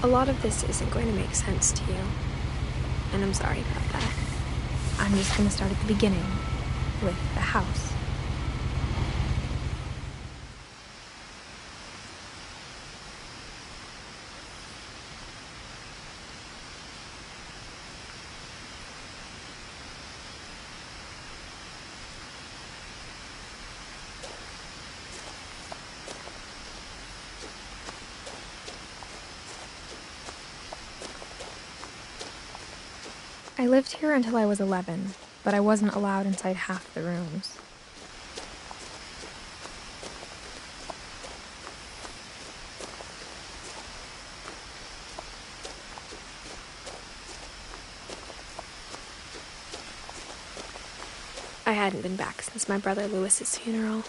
A lot of this isn't going to make sense to you, and I'm sorry about that. I'm just going to start at the beginning, with the house. I lived here until I was 11, but I wasn't allowed inside half the rooms. I hadn't been back since my brother Lewis's funeral.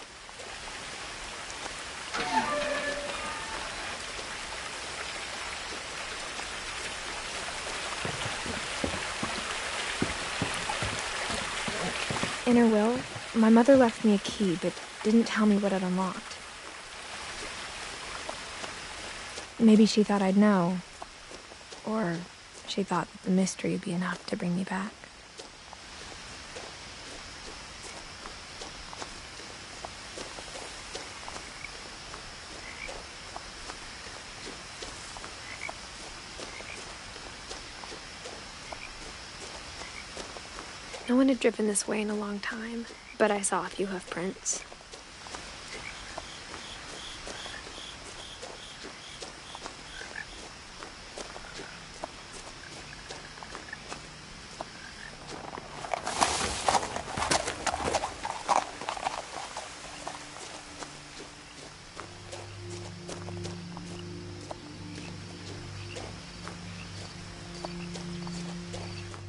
In her will, my mother left me a key, but didn't tell me what it unlocked. Maybe she thought I'd know, or she thought that the mystery would be enough to bring me back. No one had driven this way in a long time, but I saw a few hoof prints.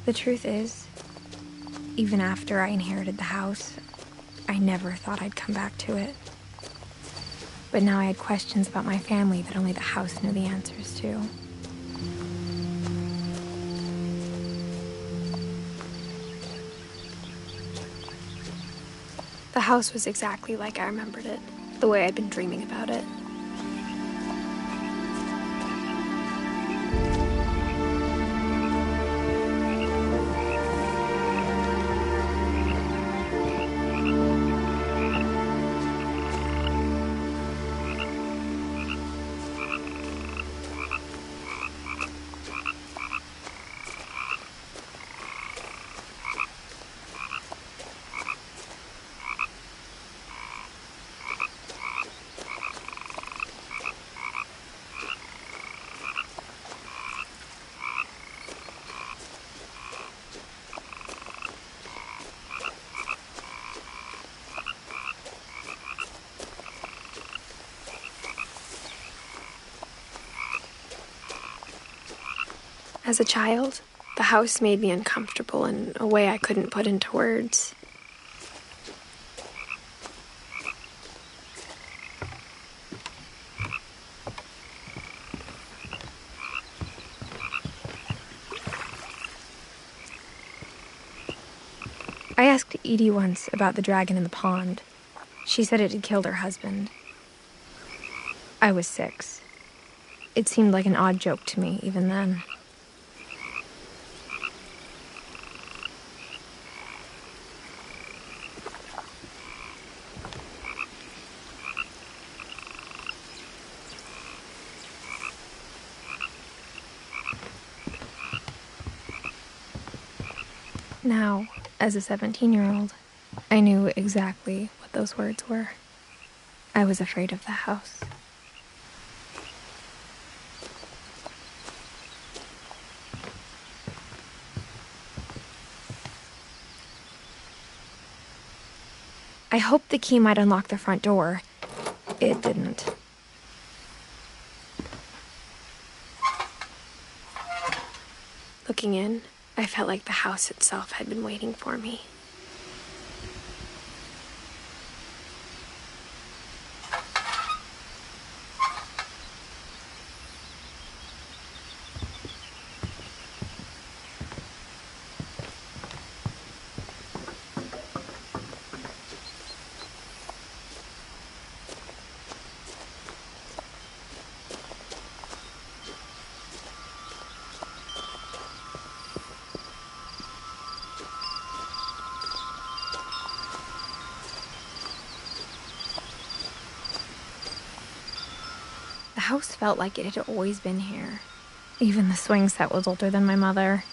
The truth is, even after I inherited the house, I never thought I'd come back to it. But now I had questions about my family that only the house knew the answers to. The house was exactly like I remembered it, the way I'd been dreaming about it. As a child, the house made me uncomfortable in a way I couldn't put into words. I asked Edie once about the dragon in the pond. She said it had killed her husband. I was 6. It seemed like an odd joke to me, even then. Now, as a 17-year-old, I knew exactly what those words were. I was afraid of the house. I hoped the key might unlock the front door. It didn't. Looking in, I felt like the house itself had been waiting for me. house felt like it had always been here. Even the swing set was older than my mother.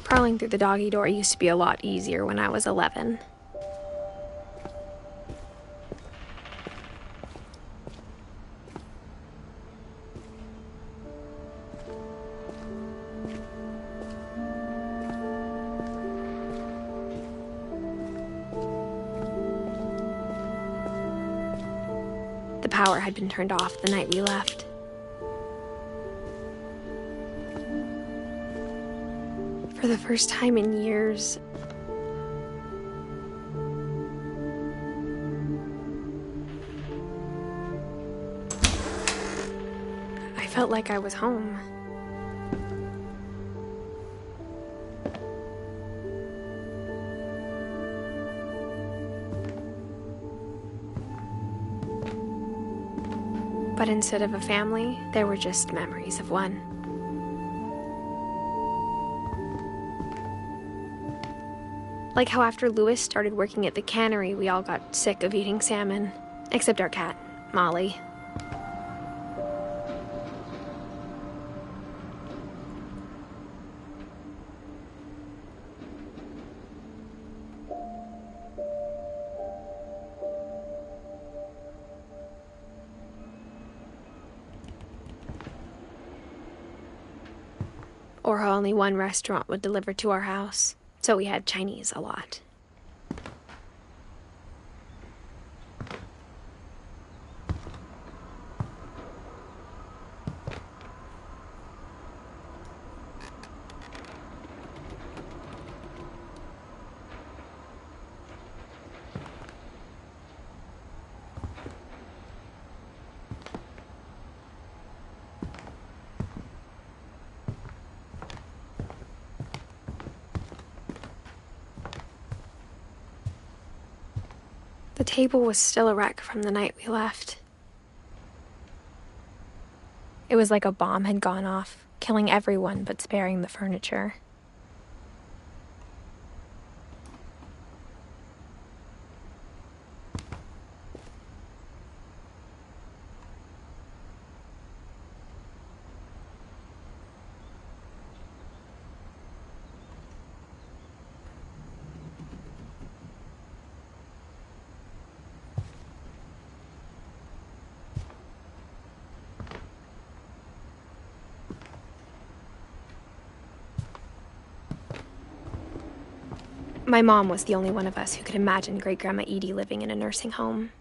Crawling through the doggy door used to be a lot easier when I was 11. The power had been turned off the night we left. For the first time in years, I felt like I was home. But instead of a family, there were just memories of one. Like how after Louis started working at the cannery, we all got sick of eating salmon. Except our cat, Molly. Or how only one restaurant would deliver to our house, so we had Chinese a lot. The table was still a wreck from the night we left. It was like a bomb had gone off, killing everyone but sparing the furniture. My mom was the only one of us who could imagine Great-Grandma Edie living in a nursing home.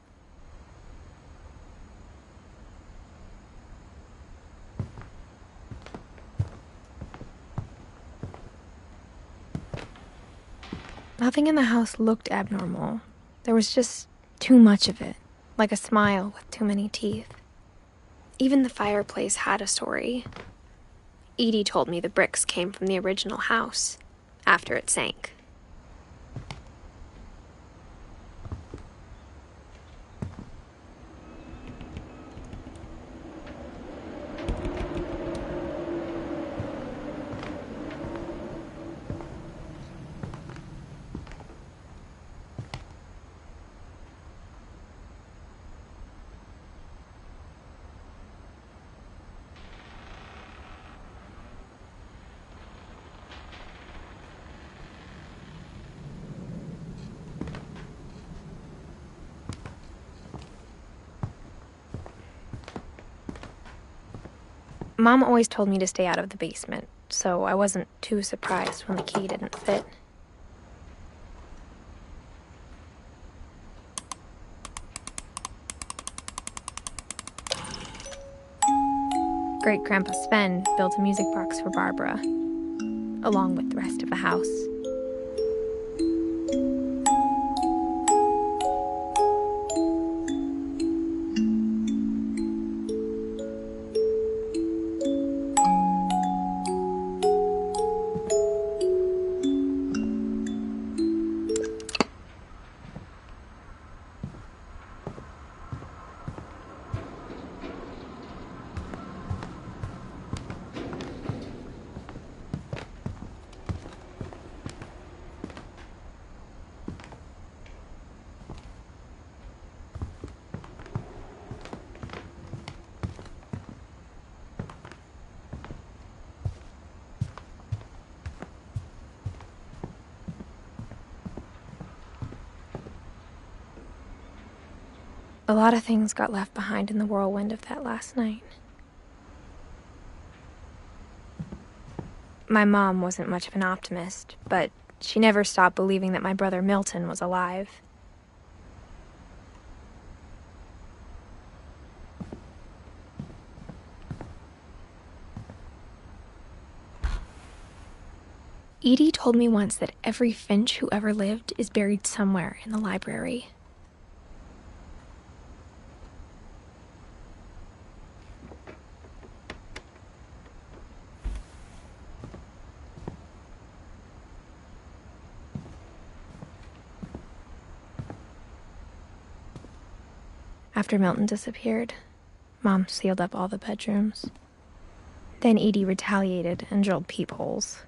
Nothing in the house looked abnormal. There was just too much of it, like a smile with too many teeth. Even the fireplace had a story. Edie told me the bricks came from the original house, after it sank. Mom always told me to stay out of the basement, so I wasn't too surprised when the key didn't fit. Great-Grandpa Sven built a music box for Barbara, along with the rest of the house. A lot of things got left behind in the whirlwind of that last night. My mom wasn't much of an optimist, but she never stopped believing that my brother Milton was alive. Edie told me once that every Finch who ever lived is buried somewhere in the library. After Milton disappeared, Mom sealed up all the bedrooms. Then Edie retaliated and drilled peepholes.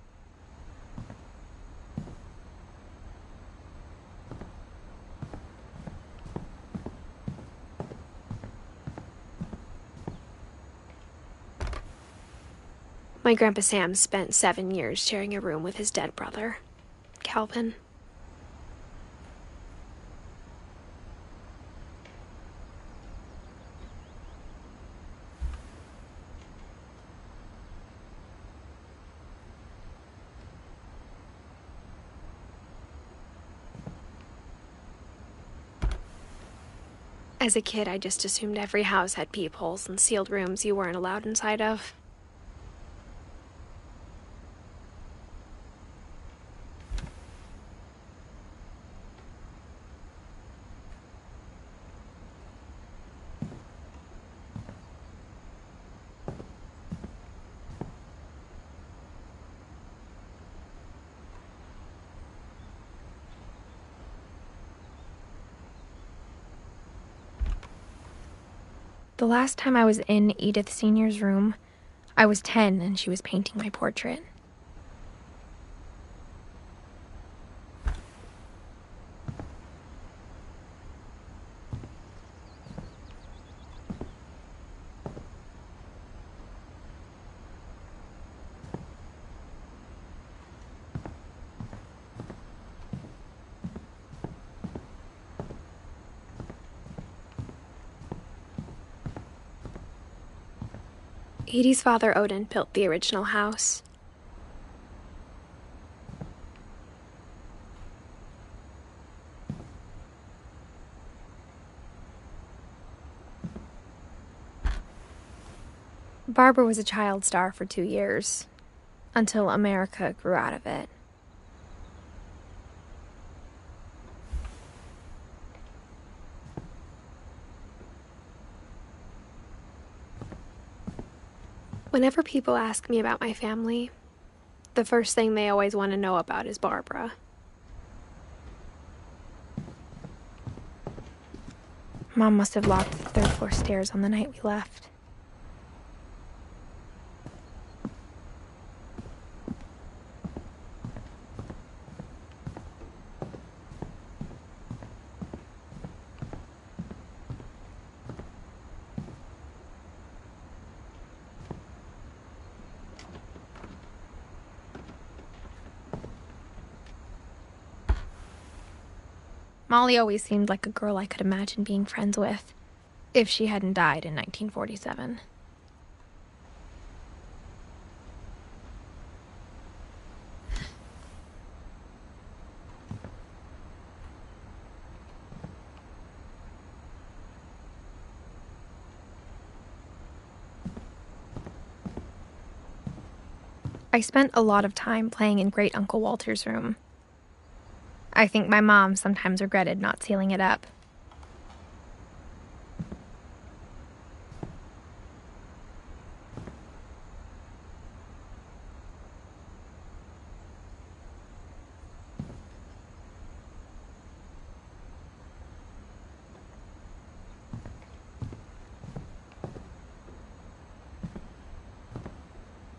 My Grandpa Sam spent 7 years sharing a room with his dead brother, Calvin. As a kid, I just assumed every house had peepholes and sealed rooms you weren't allowed inside of. The last time I was in Edith Sr.'s room, I was 10 and she was painting my portrait. Edie's father, Odin, built the original house. Barbara was a child star for 2 years, until America grew out of it. Whenever people ask me about my family, the first thing they always want to know about is Barbara. Mom must have locked the third floor stairs on the night we left. Molly always seemed like a girl I could imagine being friends with, if she hadn't died in 1947. I spent a lot of time playing in Great Uncle Walter's room. I think my mom sometimes regretted not sealing it up.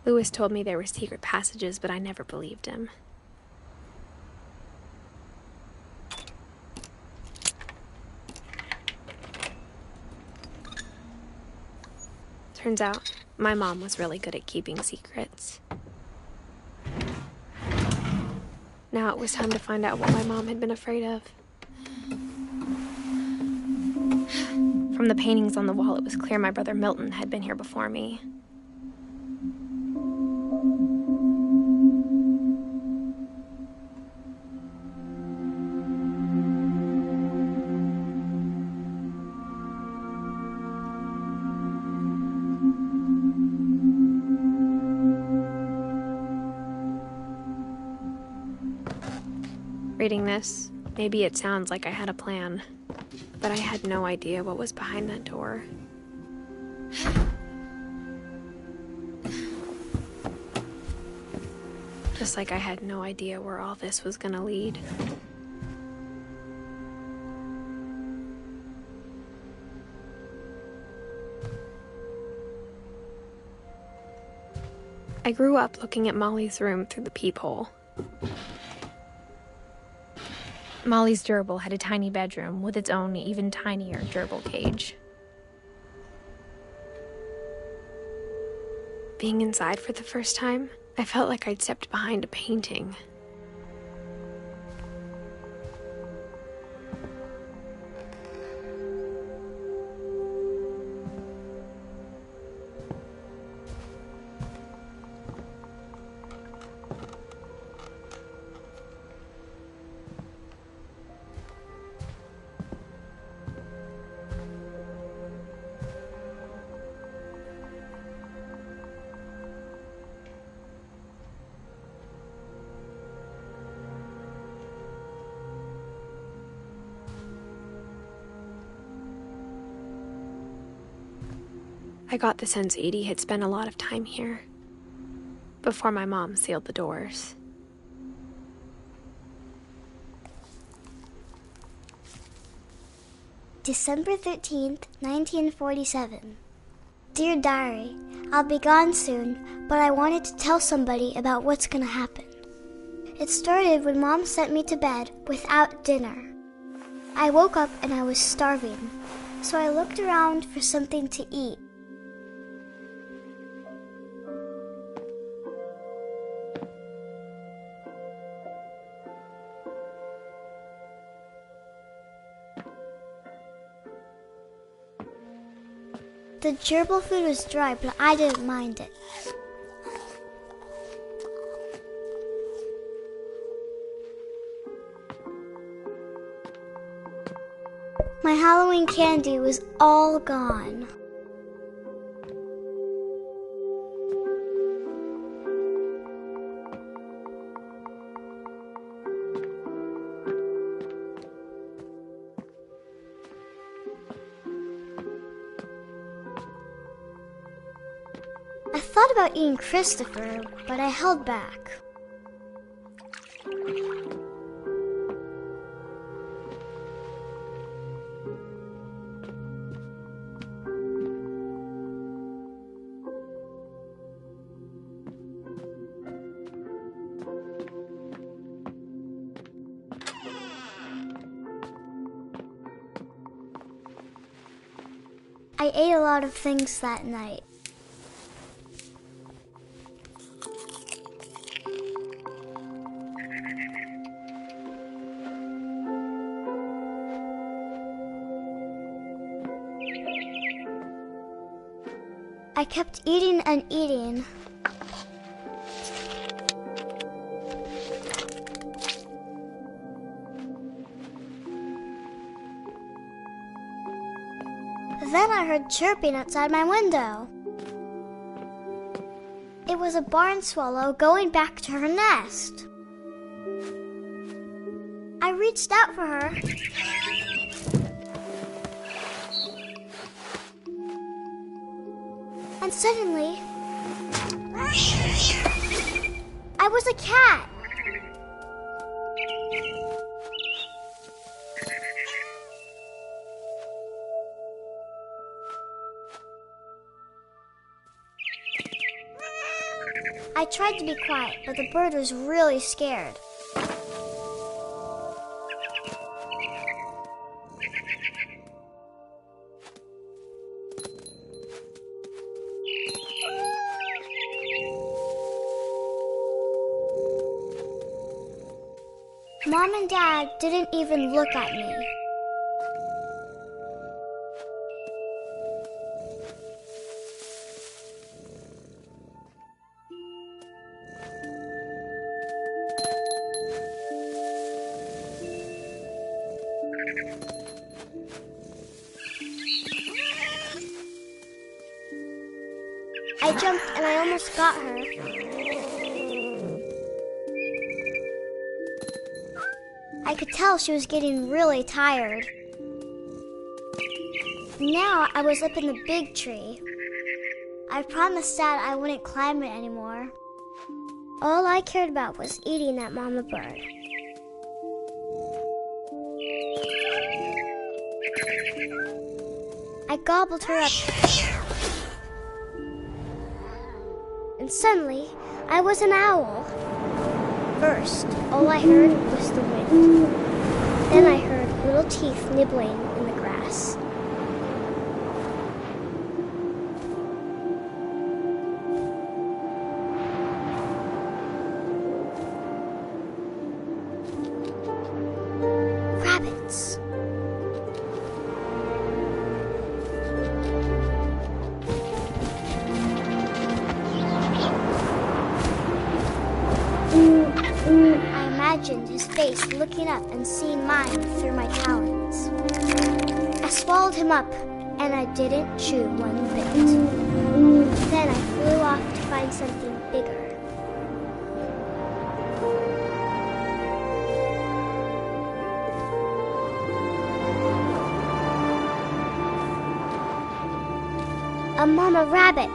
Lewis told me there were secret passages, but I never believed him. Turns out, my mom was really good at keeping secrets. Now it was time to find out what my mom had been afraid of. From the paintings on the wall, it was clear my brother Milton had been here before me. Reading this, maybe it sounds like I had a plan, but I had no idea what was behind that door. Just like I had no idea where all this was gonna lead. I grew up looking at Molly's room through the peephole. Molly's gerbil had a tiny bedroom with its own even tinier gerbil cage. Being inside for the first time, I felt like I'd stepped behind a painting. I got the sense Edie had spent a lot of time here, before my mom sealed the doors. December 13th, 1947. Dear Diary, I'll be gone soon, but I wanted to tell somebody about what's gonna happen. It started when Mom sent me to bed without dinner. I woke up and I was starving, so I looked around for something to eat. The gerbil food was dry, but I didn't mind it. My Halloween candy was all gone. I thought about eating Christopher, but I held back. I ate a lot of things that night. I kept eating and eating. Then I heard chirping outside my window. It was a barn swallow going back to her nest. I reached out for her. And suddenly, I was a cat. I tried to be quiet, but the bird was really scared. Mom and Dad didn't even look at me. jumped and I almost got her. I could tell she was getting really tired. Now I was up in the big tree. I promised Dad I wouldn't climb it anymore. All I cared about was eating that mama bird. I gobbled her up. And suddenly, I was an owl. First, all I heard was the wind. Then I heard little teeth nibbling in the grass. Rabbits. I imagined his face looking up and seeing mine through my talons. I swallowed him up, and I didn't chew one bit. Then I flew off to find something bigger. A mama rabbit.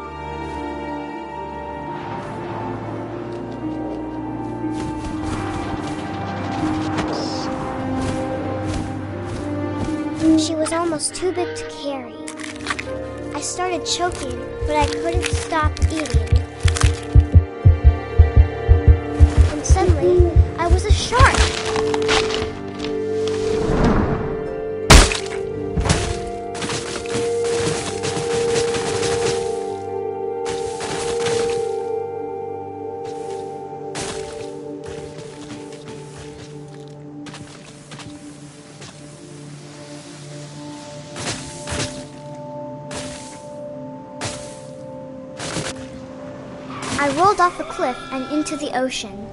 She was almost too big to carry. I started choking, but I couldn't stop eating. And suddenly, I was a shark. I rolled off a cliff and into the ocean.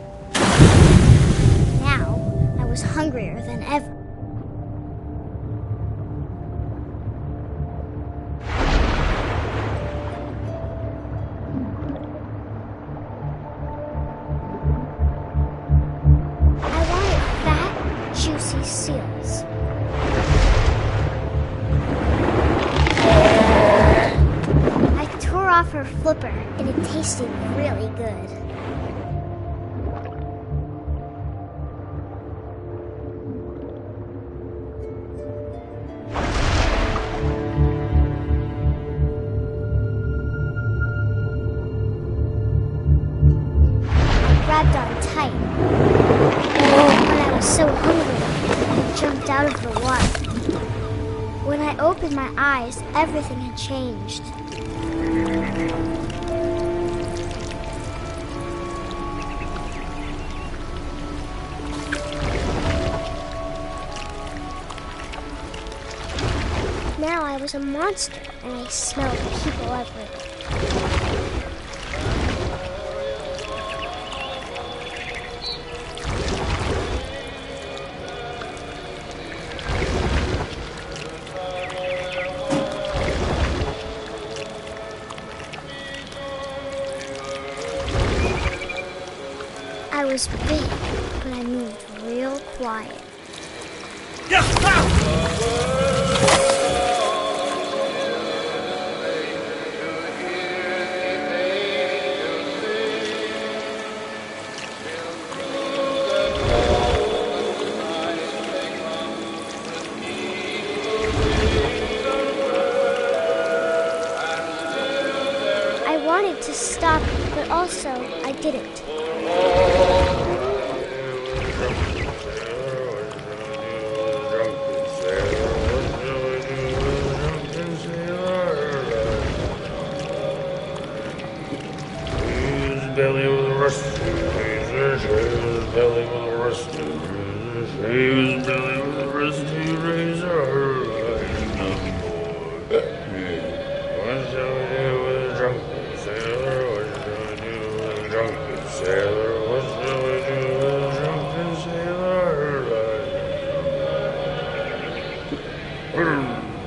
Now, I was hungrier than ever. I wanted fat, juicy seals. I tore off her flipper, and it tasted really good. I grabbed on tight. When I was so hungry, I jumped out of the water. When I opened my eyes, everything had changed. Now I was a monster, and I smelled people everywhere. I was big, but I moved real quiet. I wanted to stop, but also I didn't. Belly with a rusty razor, shave his belly with a rusty razor, shave his belly with a rusty razor. What shall we do with a drunken sailor? What shall we do with a drunken sailor? What shall we do with a drunken sailor?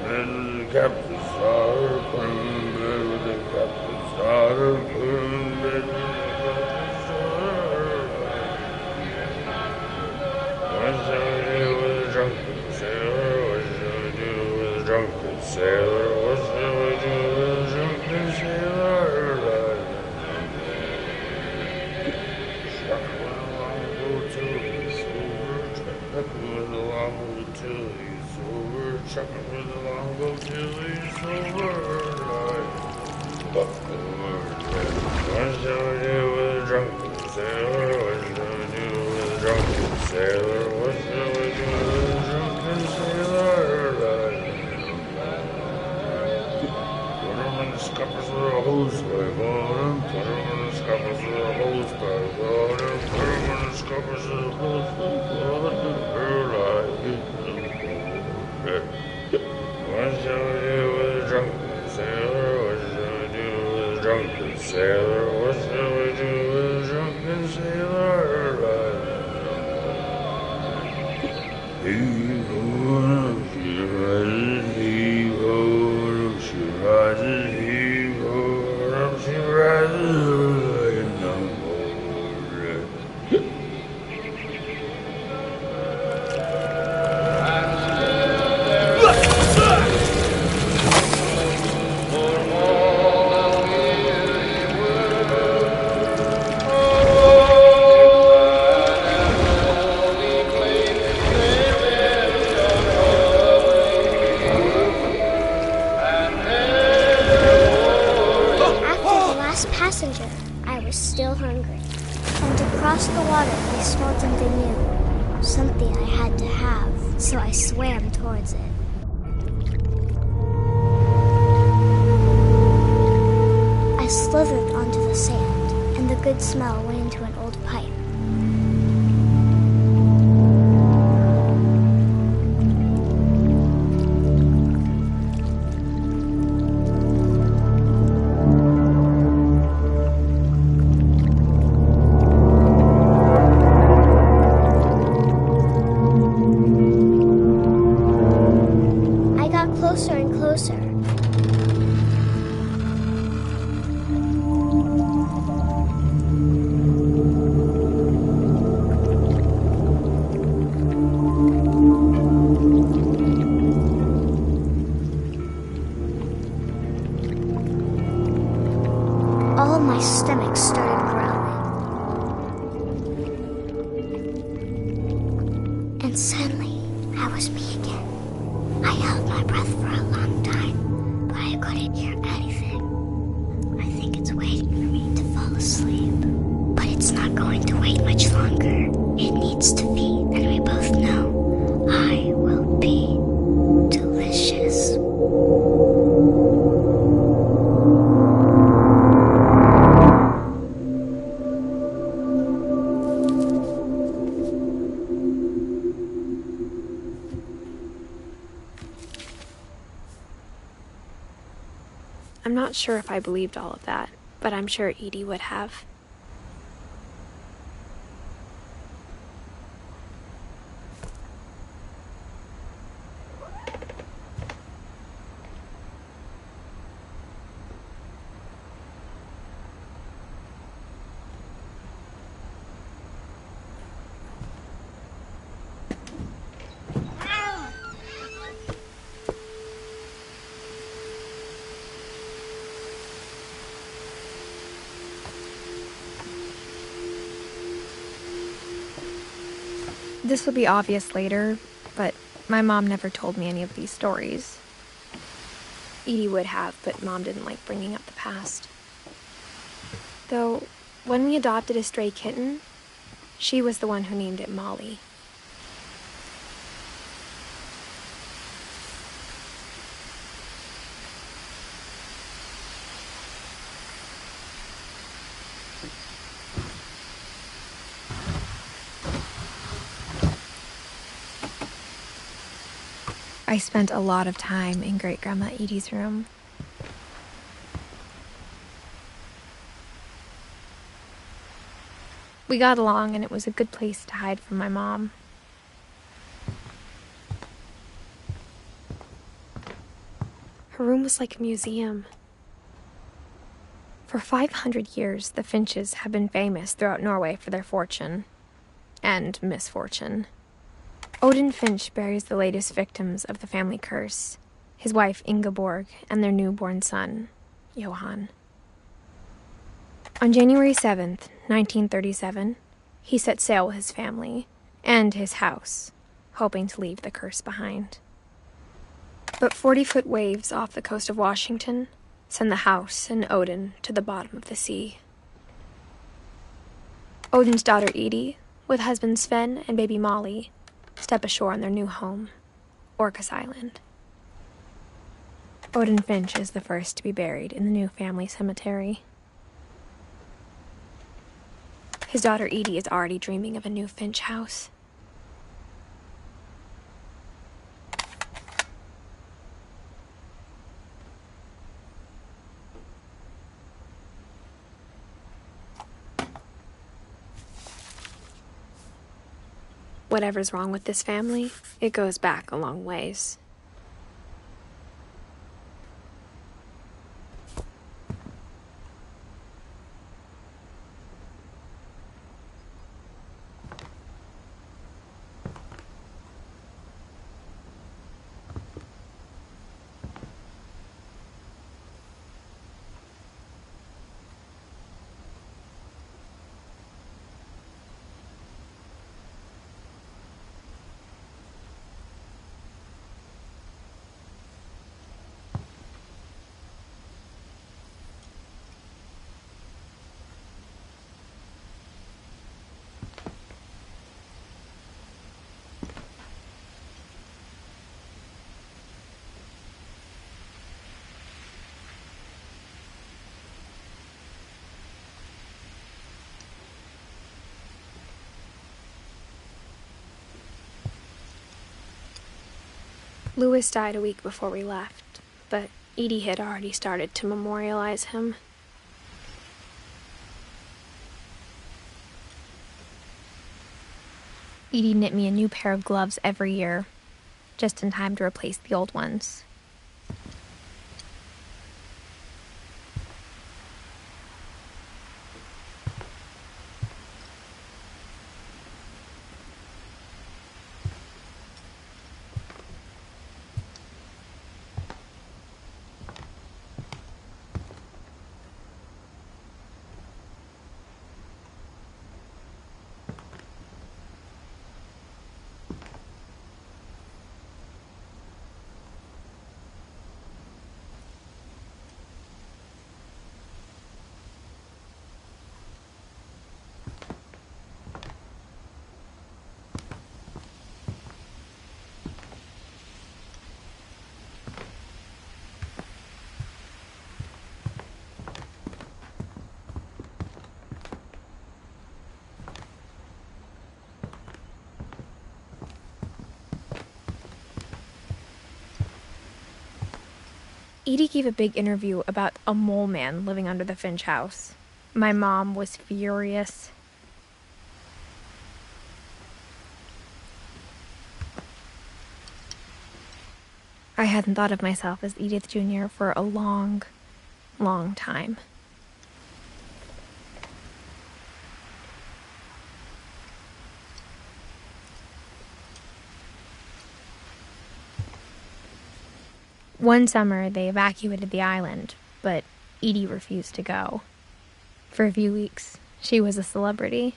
And the captain's daughter, with the captain's daughter. Passenger, I was still hungry. And to cross the water, I smelled something new. Something I had to have, so I swam towards it. I slithered onto the sand, and the good smell went into an old pipe. Closer and closer. All my stomach started growling. And suddenly, I was me again. I held my breath for a long time, but I couldn't hear anything. I think it's waiting for me to fall asleep. But it's not going to wait much longer. It needs to be, and we both know I will be delicious. I'm not sure if I believed all of that, but I'm sure Edie would have. This will be obvious later, but my mom never told me any of these stories. Edie would have, but Mom didn't like bringing up the past. Though, when we adopted a stray kitten, she was the one who named it Molly. I spent a lot of time in Great-Grandma Edie's room. We got along, and it was a good place to hide from my mom. Her room was like a museum. For 500 years, the Finches have been famous throughout Norway for their fortune and misfortune. Odin Finch buries the latest victims of the family curse, his wife Ingeborg and their newborn son, Johan. On January 7th, 1937, he set sail with his family and his house, hoping to leave the curse behind. But 40-foot waves off the coast of Washington send the house and Odin to the bottom of the sea. Odin's daughter Edie, with husband Sven and baby Molly, step ashore on their new home, Orcas Island. Odin Finch is the first to be buried in the new family cemetery. His daughter Edie is already dreaming of a new Finch house. Whatever's wrong with this family, it goes back a long ways. Louis died a week before we left, but Edie had already started to memorialize him. Edie knit me a new pair of gloves every year, just in time to replace the old ones. Edie gave a big interview about a mole man living under the Finch house. My mom was furious. I hadn't thought of myself as Edith Jr. for a long, long time. One summer, they evacuated the island, but Edie refused to go. For a few weeks, she was a celebrity.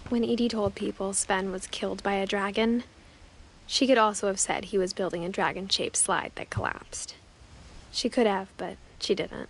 When Edie told people Sven was killed by a dragon, she could also have said he was building a dragon-shaped slide that collapsed. She could have, but she didn't.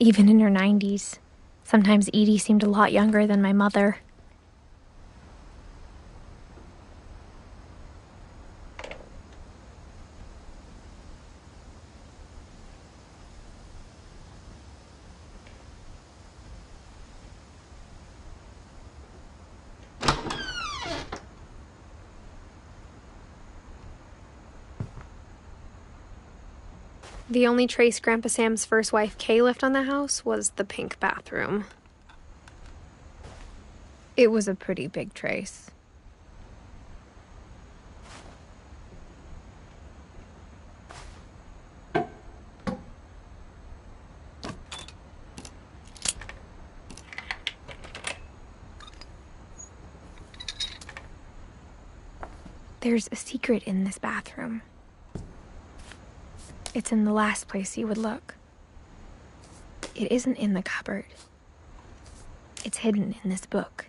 even in her 90s. Sometimes Edie seemed a lot younger than my mother. The only trace Grandpa Sam's first wife, Kay, left on the house was the pink bathroom. It was a pretty big trace. There's a secret in this bathroom. It's in the last place you would look. It isn't in the cupboard. It's hidden in this book.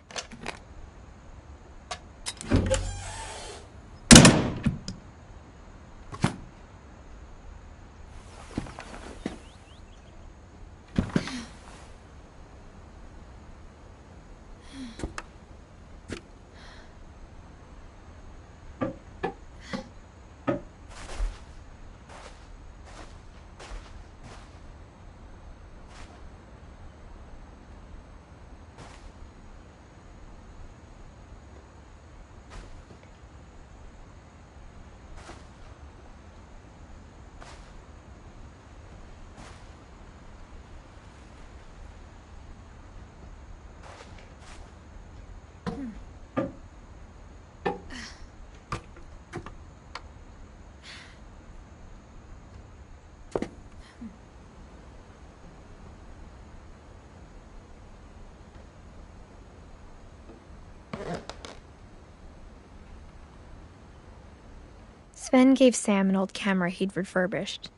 Sven gave Sam an old camera he'd refurbished.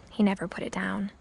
He never put it down.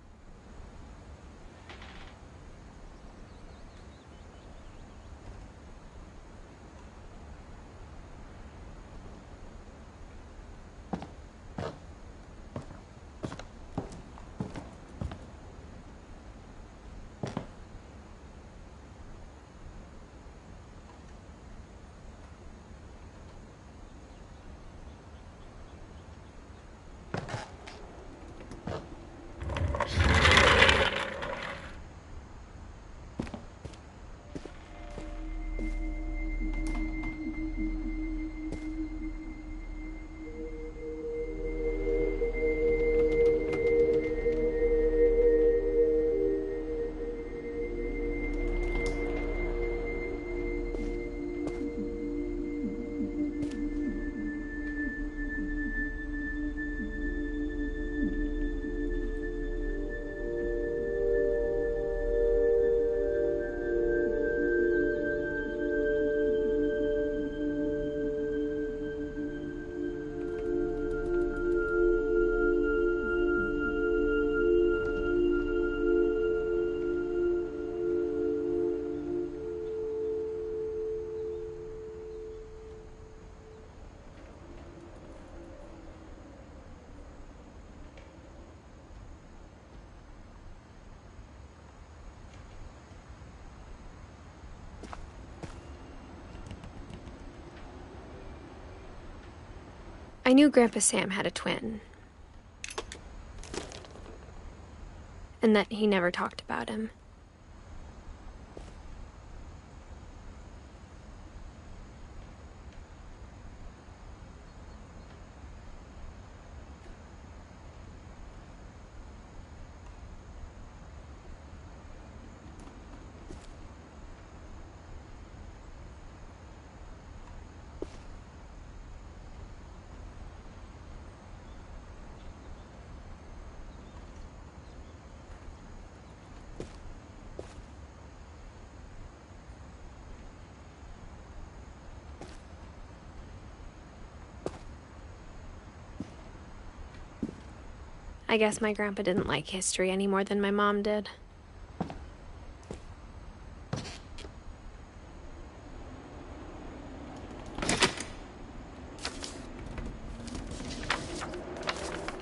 I knew Grandpa Sam had a twin, and that he never talked about him. I guess my grandpa didn't like history any more than my mom did.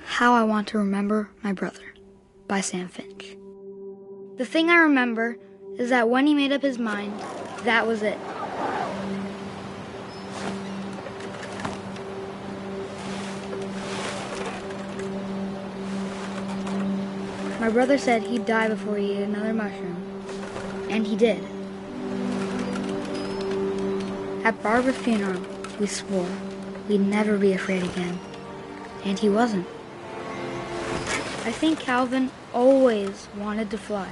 How I Want to Remember My Brother by Sam Finch. The thing I remember is that when he made up his mind, that was it. My brother said he'd die before he ate another mushroom. And he did. At Barbara's funeral, we swore we'd never be afraid again. And he wasn't. I think Calvin always wanted to fly.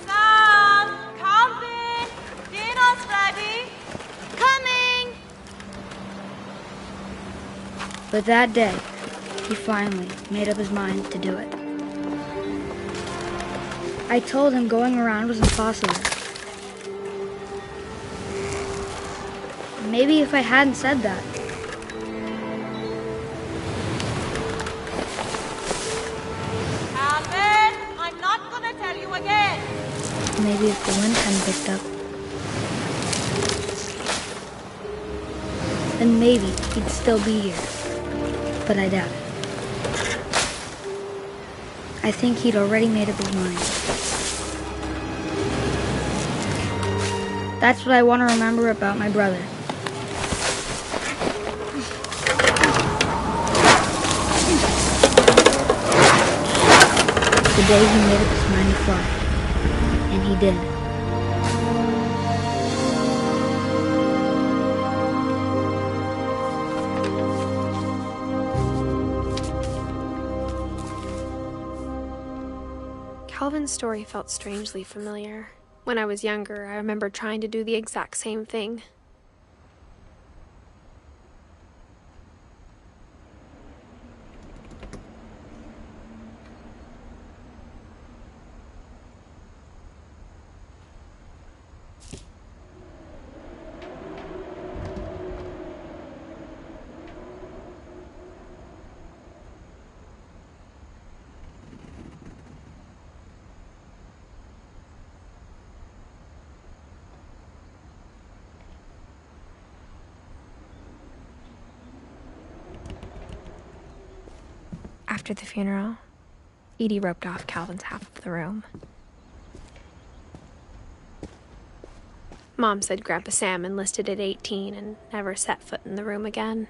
Sam! Calvin! Dinner's ready! Coming! But that day, he finally made up his mind to do it. I told him going around was impossible. Maybe if I hadn't said that, Calvin! I'm not gonna tell you again! maybe if the wind hadn't picked up, then maybe he'd still be here. But I doubt it. I think he'd already made up his mind. That's what I want to remember about my brother. The day he made up his mind to fly. And he did. Calvin's story felt strangely familiar. When I was younger, I remember trying to do the exact same thing. After the funeral, Edie roped off Calvin's half of the room. Mom said Grandpa Sam enlisted at 18 and never set foot in the room again.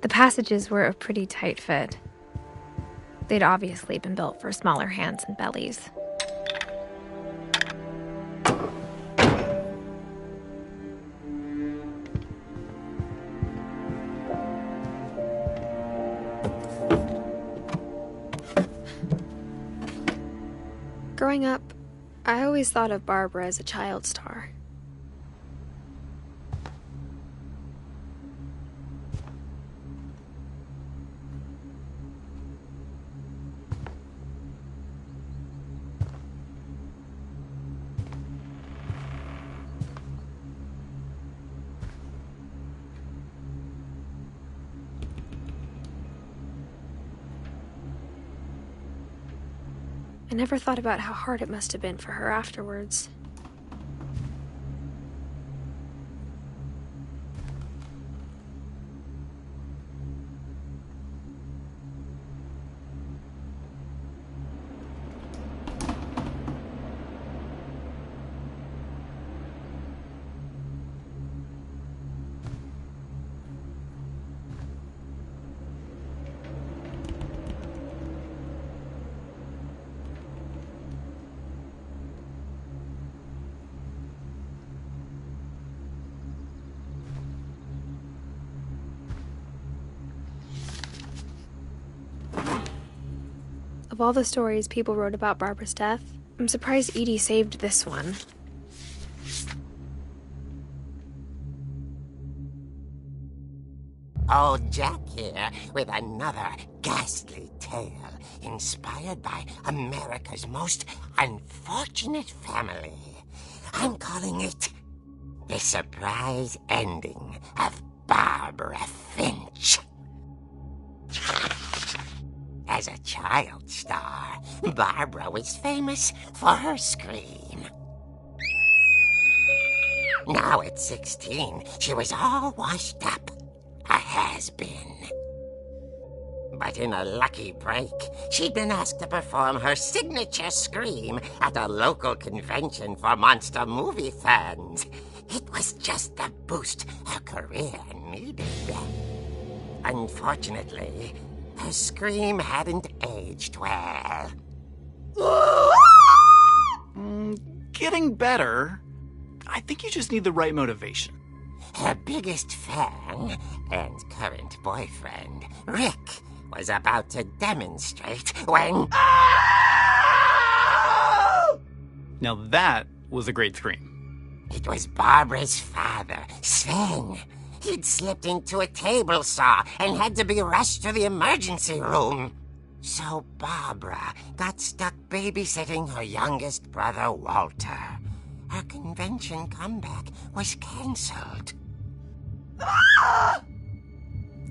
The passages were a pretty tight fit. They'd obviously been built for smaller hands and bellies. Growing up, I always thought of Barbara as a child star. I never thought about how hard it must have been for her afterwards. Of all the stories people wrote about Barbara's death, I'm surprised Edie saved this one. Old Jack here with another ghastly tale inspired by America's most unfortunate family. I'm calling it The Surprise Ending of Barbara Finch. As a child star, Barbara was famous for her scream. Now at 16, she was all washed up. A has-been. But in a lucky break, she'd been asked to perform her signature scream at a local convention for monster movie fans. It was just the boost her career needed. Unfortunately, her scream hadn't aged well. Getting better. I think you just need the right motivation. Her biggest fan and current boyfriend, Rick, was about to demonstrate when... Now that was a great scream. It was Barbara's father, Sven. He'd slipped into a table saw and had to be rushed to the emergency room. So Barbara got stuck babysitting her youngest brother, Walter. Her convention comeback was cancelled.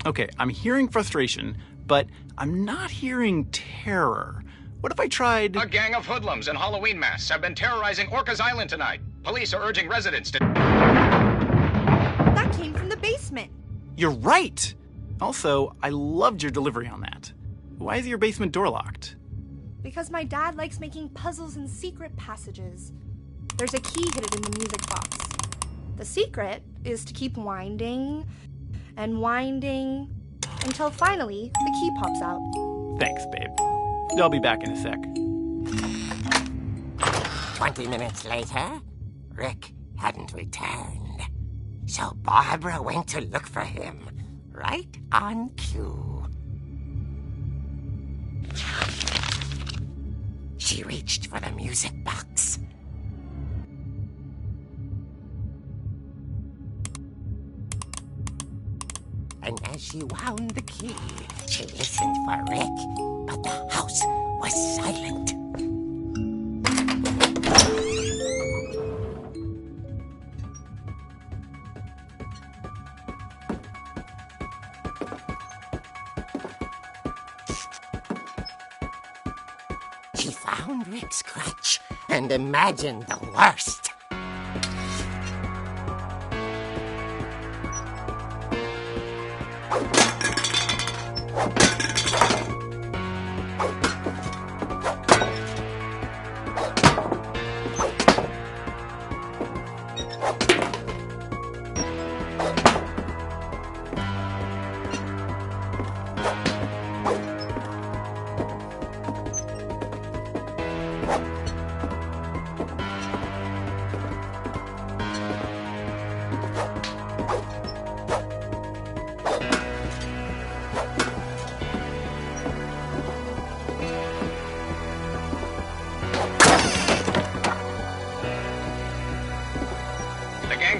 Okay, I'm hearing frustration, but I'm not hearing terror. What if I tried... A gang of hoodlums in Halloween masks have been terrorizing Orcas Island tonight. Police are urging residents to... That came from the basement. You're right! Also, I loved your delivery on that. Why is your basement door locked? Because my dad likes making puzzles and secret passages. There's a key hidden in the music box. The secret is to keep winding and winding until finally the key pops out. Thanks, babe. I'll be back in a sec. 20 minutes later, Rick hadn't returned. So Barbara went to look for him, right on cue. She reached for the music box. And as she wound the key, she listened for Rick, but the house was silent. She found Rick's crutch and imagined the worst.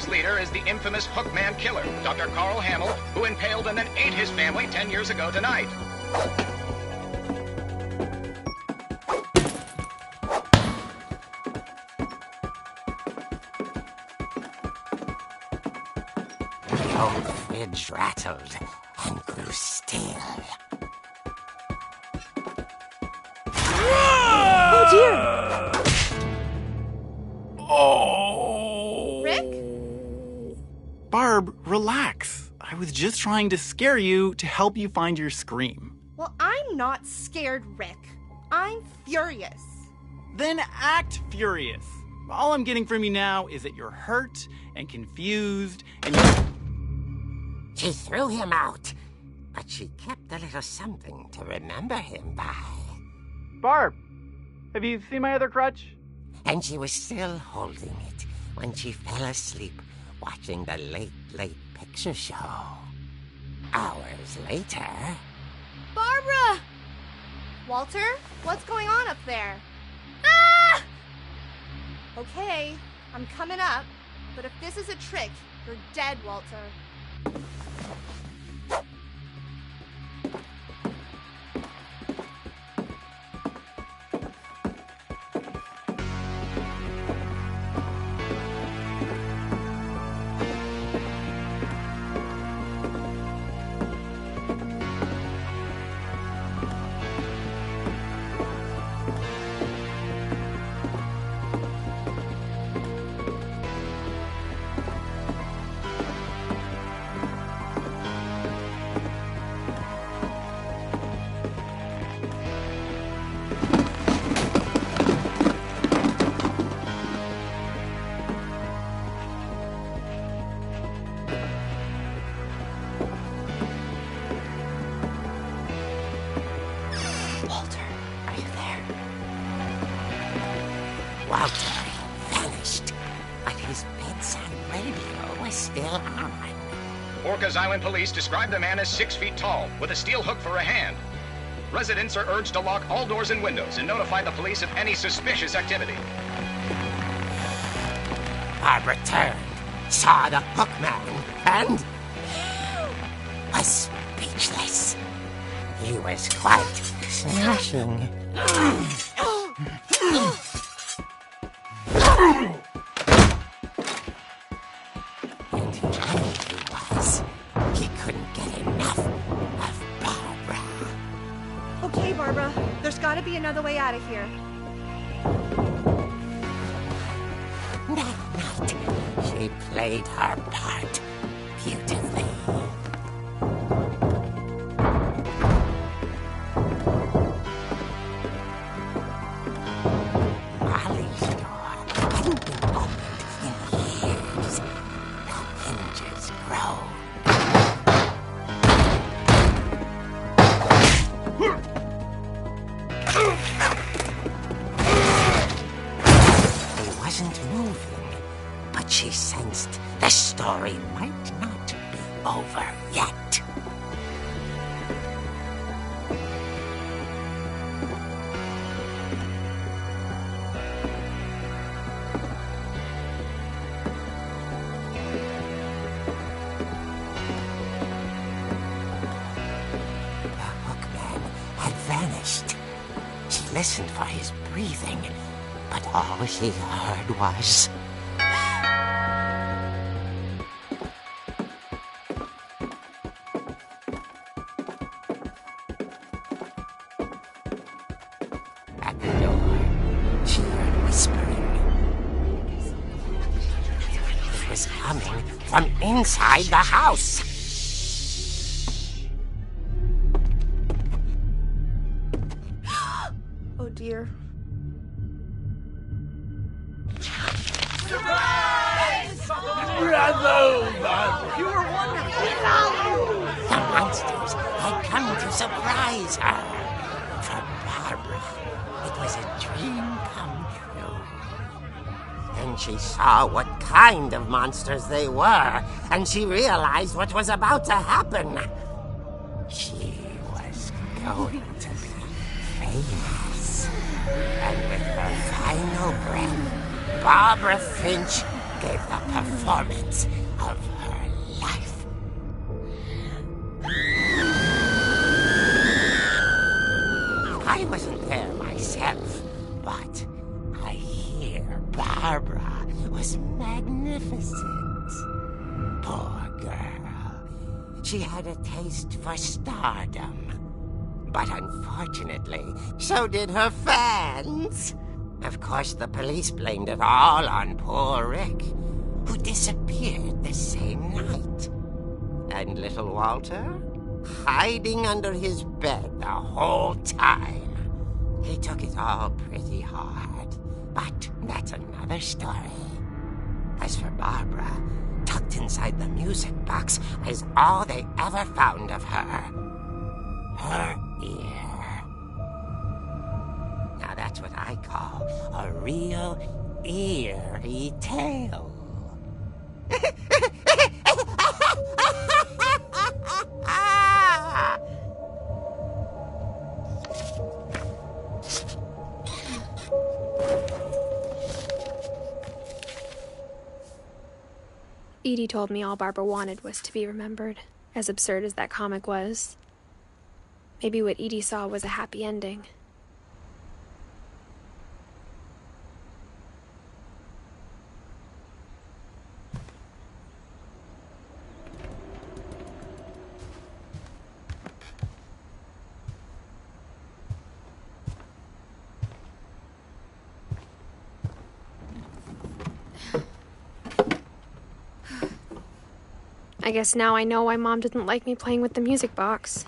Leader is the infamous Hookman killer, Dr. Carl Hamill, who impaled and then ate his family 10 years ago tonight. The old fridge rattled and grew still. Oh dear! Barb, relax. I was just trying to scare you to help you find your scream. Well, I'm not scared, Rick. I'm furious. Then act furious. All I'm getting from you now is that you're hurt and confused and She threw him out, but she kept a little something to remember him by. Barb, have you seen my other crutch? And she was still holding it when she fell asleep watching the late picture show. Hours later... Barbara! Walter, what's going on up there? Ah! Okay, I'm coming up, but if this is a trick, you're dead, Walter. radio was still on. Orcas Island police describe the man as 6 feet tall, with a steel hook for a hand. Residents are urged to lock all doors and windows and notify the police of any suspicious activity. Barbara turned, saw the hook man, and was speechless. He was quite smashing. And whoever he was, he couldn't get enough of Barbara. Okay, Barbara, there's gotta be another way out of here. That night, she played her part beautifully. Molly's door hadn't been opened in years. The hinges groaned. He wasn't moving, but she sensed the story might not be over yet. The hookman had vanished. She listened for his breathing, but all she heard was... At the door, she heard whispering. It was coming from inside the house. Oh dear. The monsters had come to surprise her. For Barbara, it was a dream come true. Then she saw what kind of monsters they were, and she realized what was about to happen. She was going to be famous. And with her final breath, Barbara Finch gave the performance of her life. I wasn't there myself, but I hear Barbara was magnificent. Poor girl. She had a taste for stardom. But unfortunately, so did her fans. Of course, the police blamed it all on poor Rick, who disappeared the same night. And little Walter, hiding under his bed the whole time. He took it all pretty hard, but that's another story. As for Barbara, tucked inside the music box was all they ever found of her. Her ear. Now that's what I call a real eerie tale. Edie told me all Barbara wanted was to be remembered, as absurd as that comic was. Maybe what Edie saw was a happy ending. I guess now I know why Mom didn't like me playing with the music box.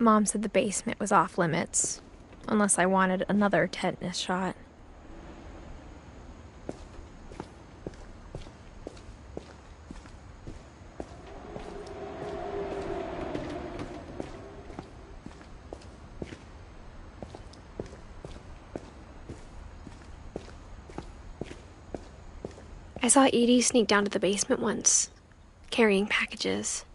Mom said the basement was off limits, unless I wanted another tetanus shot. I saw Edie sneak down to the basement once, carrying packages.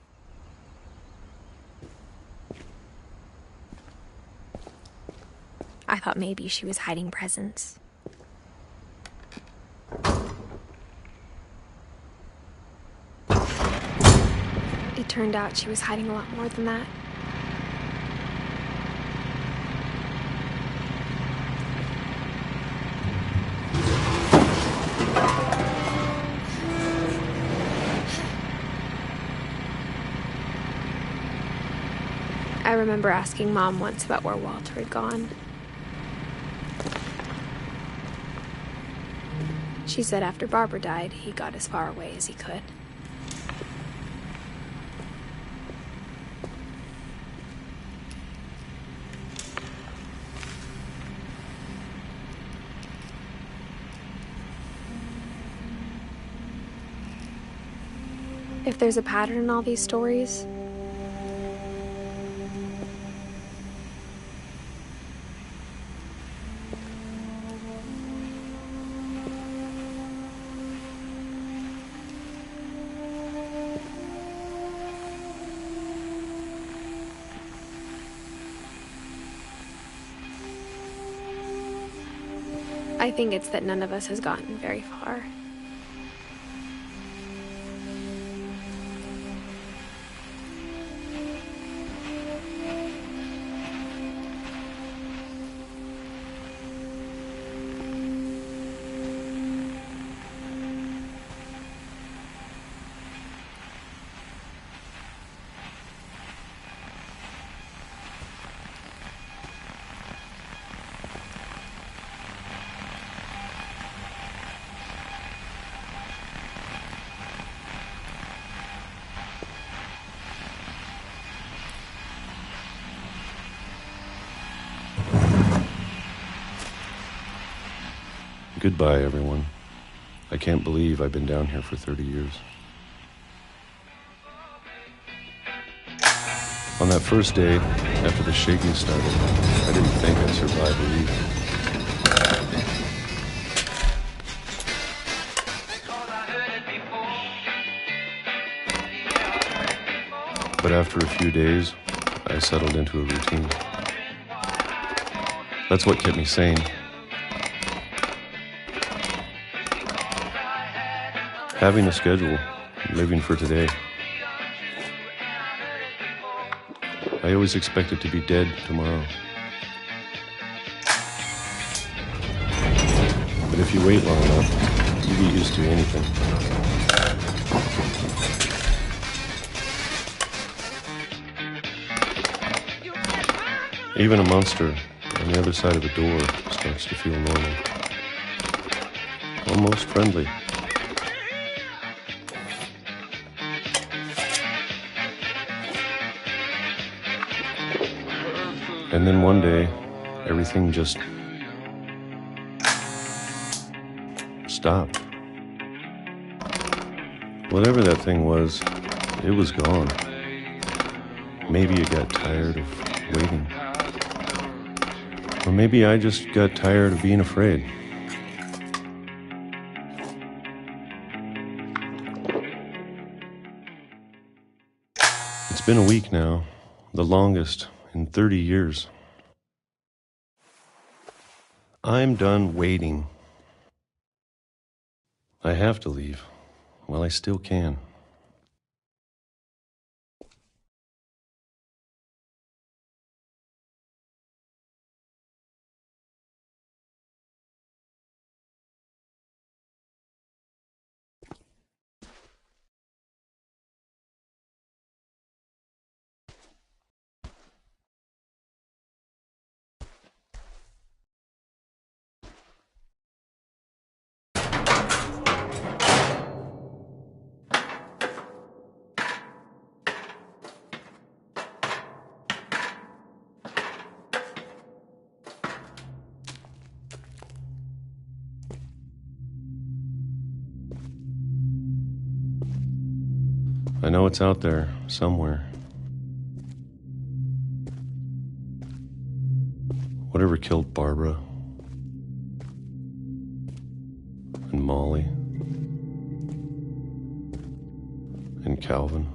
I thought maybe she was hiding presents. It turned out she was hiding a lot more than that. I remember asking Mom once about where Walter had gone. She said after Barbara died, he got as far away as he could. If there's a pattern in all these stories, I think it's that none of us has gotten very far. Goodbye, everyone. I can't believe I've been down here for 30 years. On that first day, after the shaking started, I didn't think I'd survive a week. But after a few days, I settled into a routine. That's what kept me sane. Having a schedule, living for today. I always expected to be dead tomorrow. But if you wait long enough, you get used to anything. Even a monster on the other side of a door starts to feel normal. Almost friendly. And then one day, everything just stopped. Whatever that thing was, it was gone. Maybe it got tired of waiting. Or maybe I just got tired of being afraid. It's been a week now, the longest in 30 years. I'm done waiting. I have to leave. Well, I still can. I know it's out there somewhere. Whatever killed Barbara and Molly and Calvin.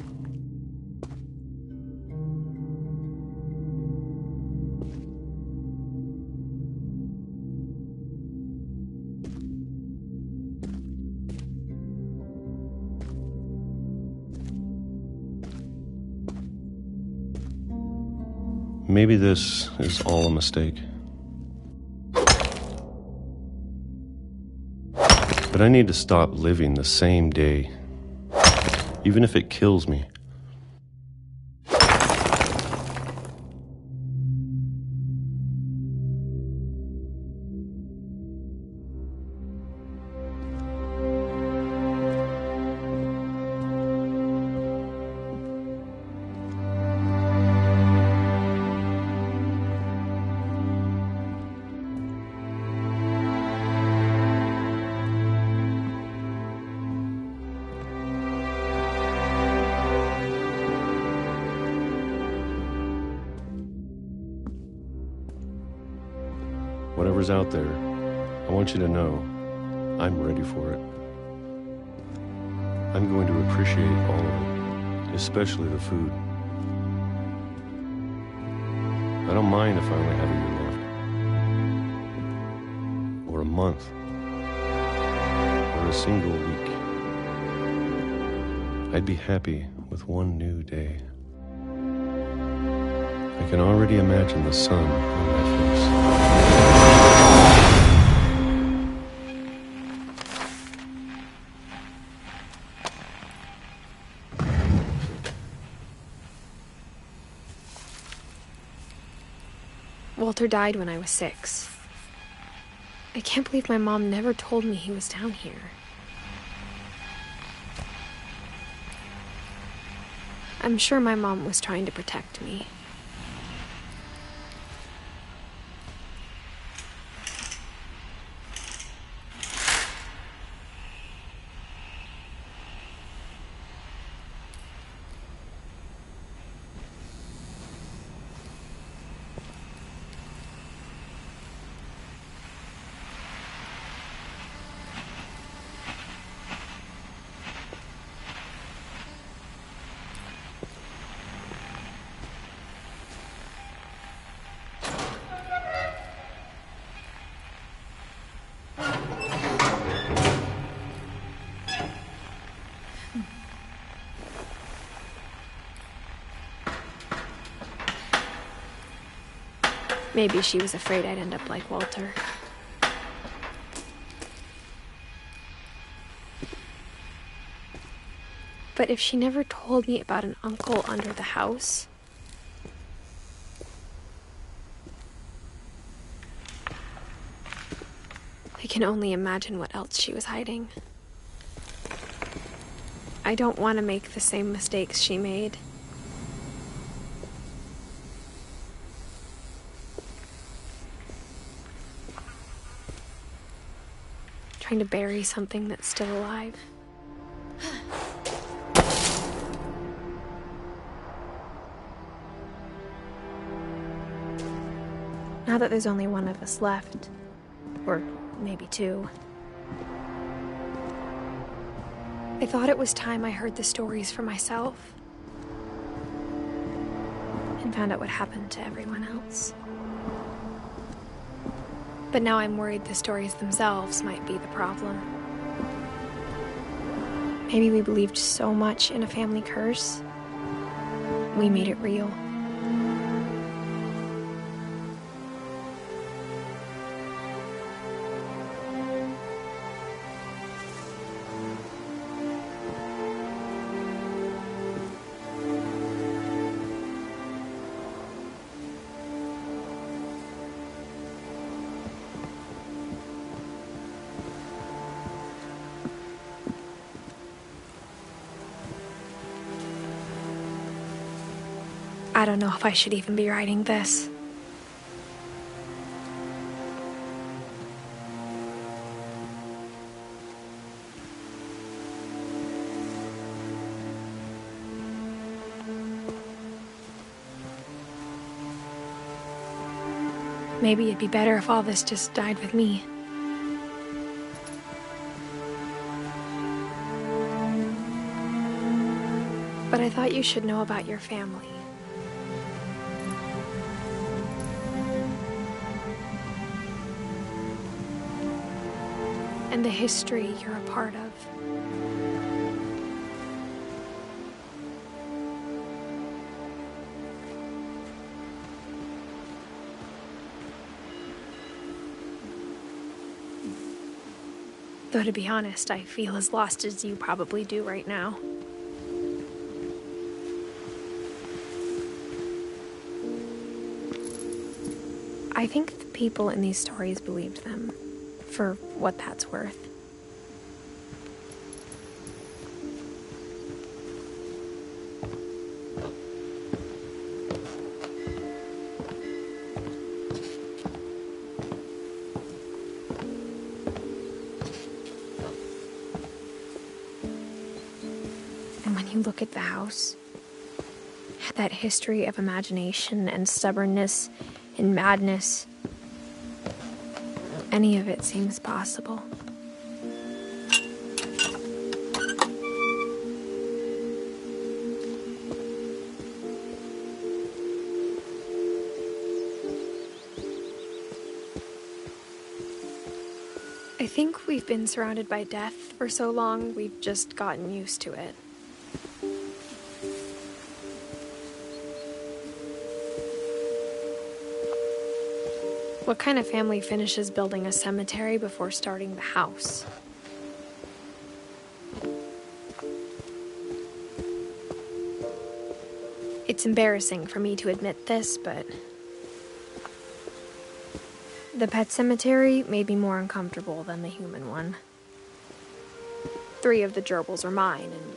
Maybe this is all a mistake. But I need to stop living the same day, even if it kills me. Whatever's out there, I want you to know I'm ready for it. I'm going to appreciate all of it, especially the food. I don't mind if I only have a year left, or a month, or a single week. I'd be happy with one new day. I can already imagine the sun on my face. Walter died when I was 6. I can't believe my mom never told me he was down here. I'm sure my mom was trying to protect me. Maybe she was afraid I'd end up like Walter. But if she never told me about an uncle under the house, I can only imagine what else she was hiding. I don't want to make the same mistakes she made. Trying to bury something that's still alive. Now that there's only one of us left, or maybe 2, I thought it was time I heard the stories for myself and found out what happened to everyone else. But now I'm worried the stories themselves might be the problem. Maybe we believed so much in a family curse, we made it real. I don't know if I should even be writing this. Maybe it'd be better if all this just died with me. But I thought you should know about your family. And the history you're a part of. Though to be honest, I feel as lost as you probably do right now. I think the people in these stories believed them, for what that's worth. And when you look at the house, that history of imagination and stubbornness and madness, any of it seems possible. I think we've been surrounded by death for so long, we've just gotten used to it. What kind of family finishes building a cemetery before starting the house? It's embarrassing for me to admit this, but the pet cemetery made me more uncomfortable than the human one. 3 of the gerbils were mine, and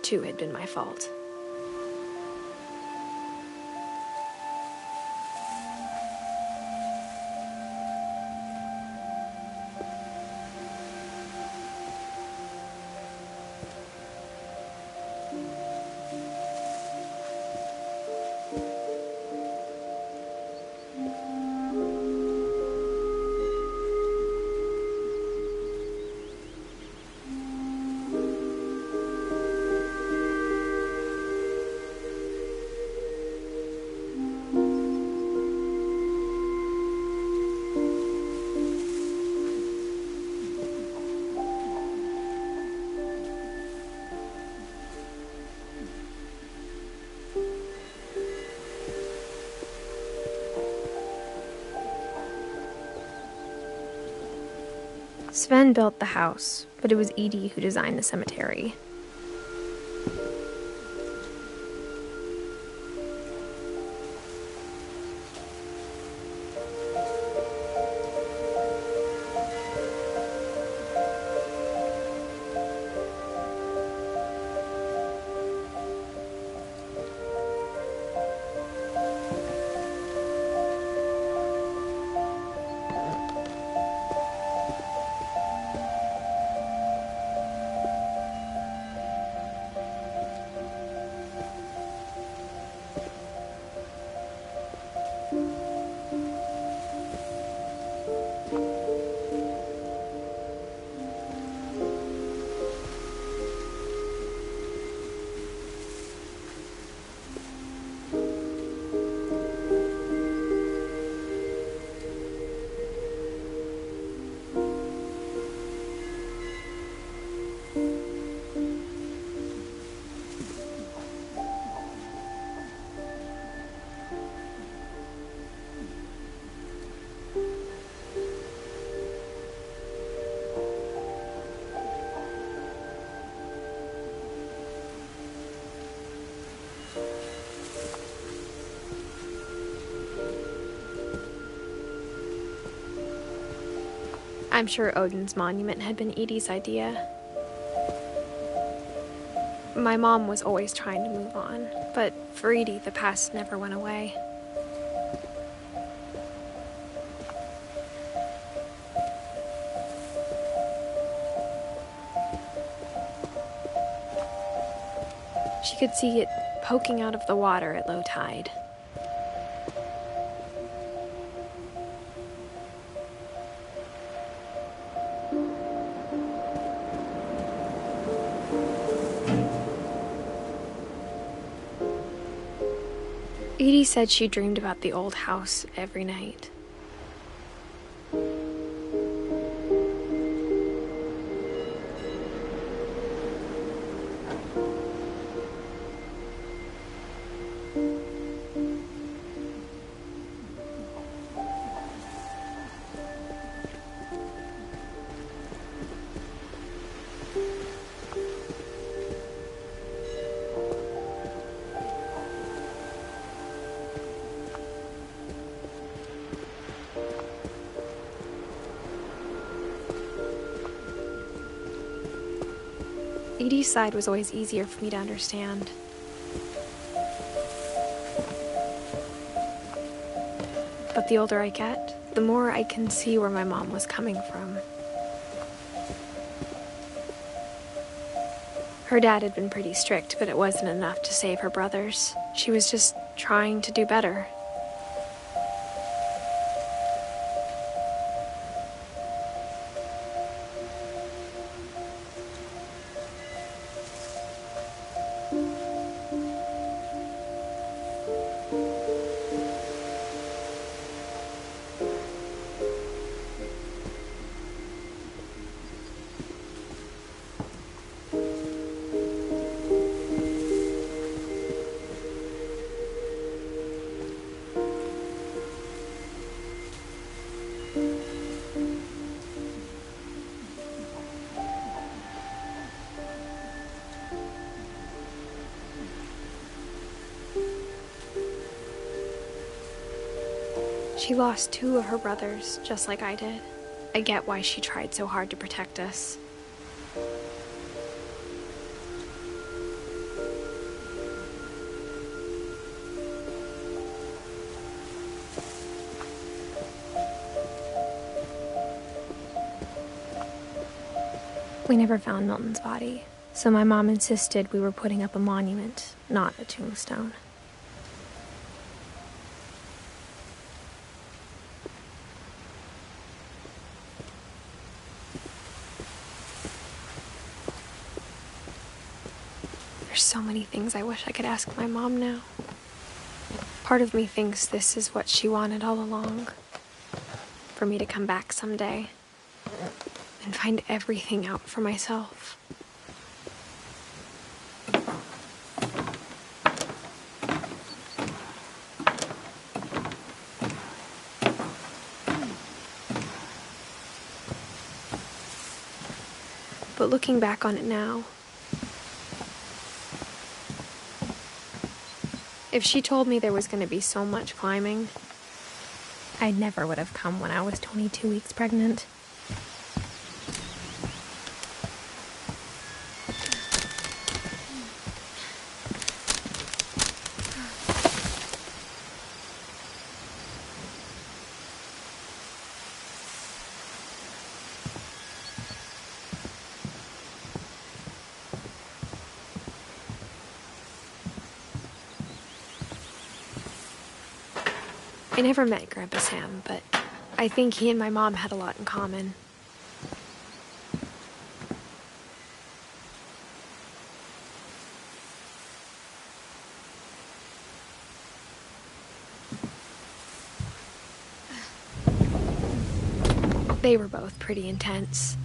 2 had been my fault. Sven built the house, but it was Edie who designed the cemetery. I'm sure Odin's monument had been Edie's idea. My mom was always trying to move on, but for Edie, the past never went away. She could see it poking out of the water at low tide. Edie said she dreamed about the old house every night. Edie's side was always easier for me to understand. But the older I get, the more I can see where my mom was coming from. Her dad had been pretty strict, but it wasn't enough to save her brothers. She was just trying to do better. She lost 2 of her brothers, just like I did. I get why she tried so hard to protect us. We never found Milton's body, so my mom insisted we were putting up a monument, not a tombstone. There's so many things I wish I could ask my mom now. Part of me thinks this is what she wanted all along. For me to come back someday and find everything out for myself. But looking back on it now, if she told me there was going to be so much climbing, I never would have come when I was 22 weeks pregnant. I never met Grandpa Sam, but I think he and my mom had a lot in common. They were both pretty intense.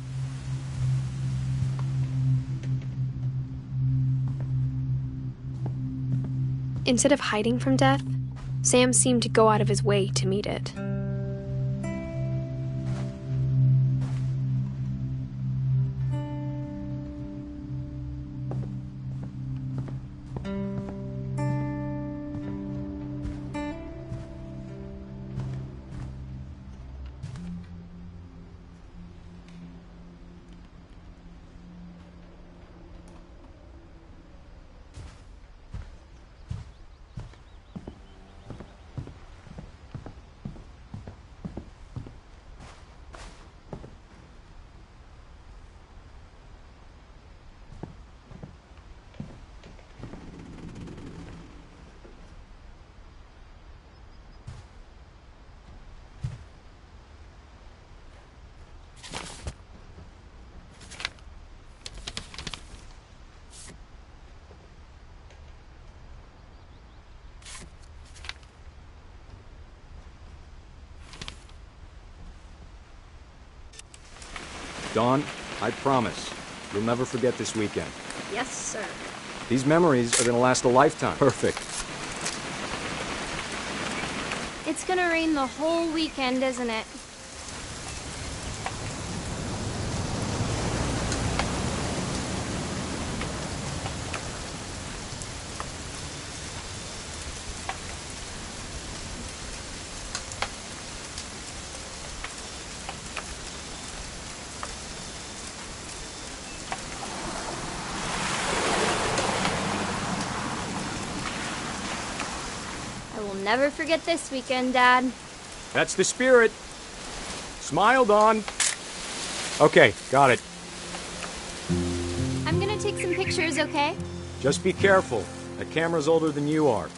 Instead of hiding from death, Sam seemed to go out of his way to meet it. Dawn, I promise, you'll never forget this weekend. Yes, sir. These memories are gonna last a lifetime. Perfect. It's gonna rain the whole weekend, isn't it? I will never forget this weekend, Dad. That's the spirit. Smile, Dawn. Okay, got it. I'm gonna take some pictures, okay? Just be careful. That camera's older than you are.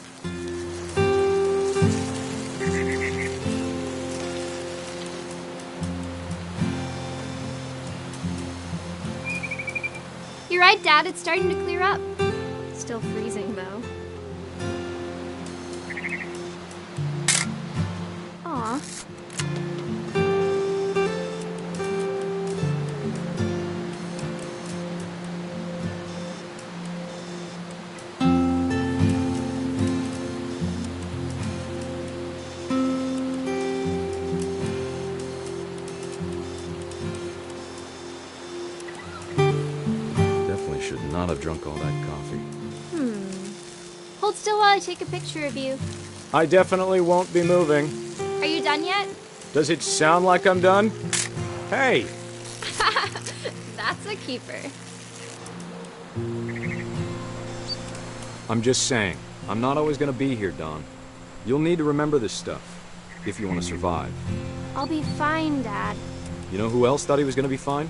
You're right, Dad. It's starting to clear up. Still freezing, though. Aw. Definitely should not have drunk all that coffee. Hold still while I take a picture of you. I definitely won't be moving. Are you done yet? Does it sound like I'm done? Hey! That's a keeper. I'm just saying, I'm not always gonna be here, Dawn. You'll need to remember this stuff, if you want to survive. I'll be fine, Dad. You know who else thought he was gonna be fine?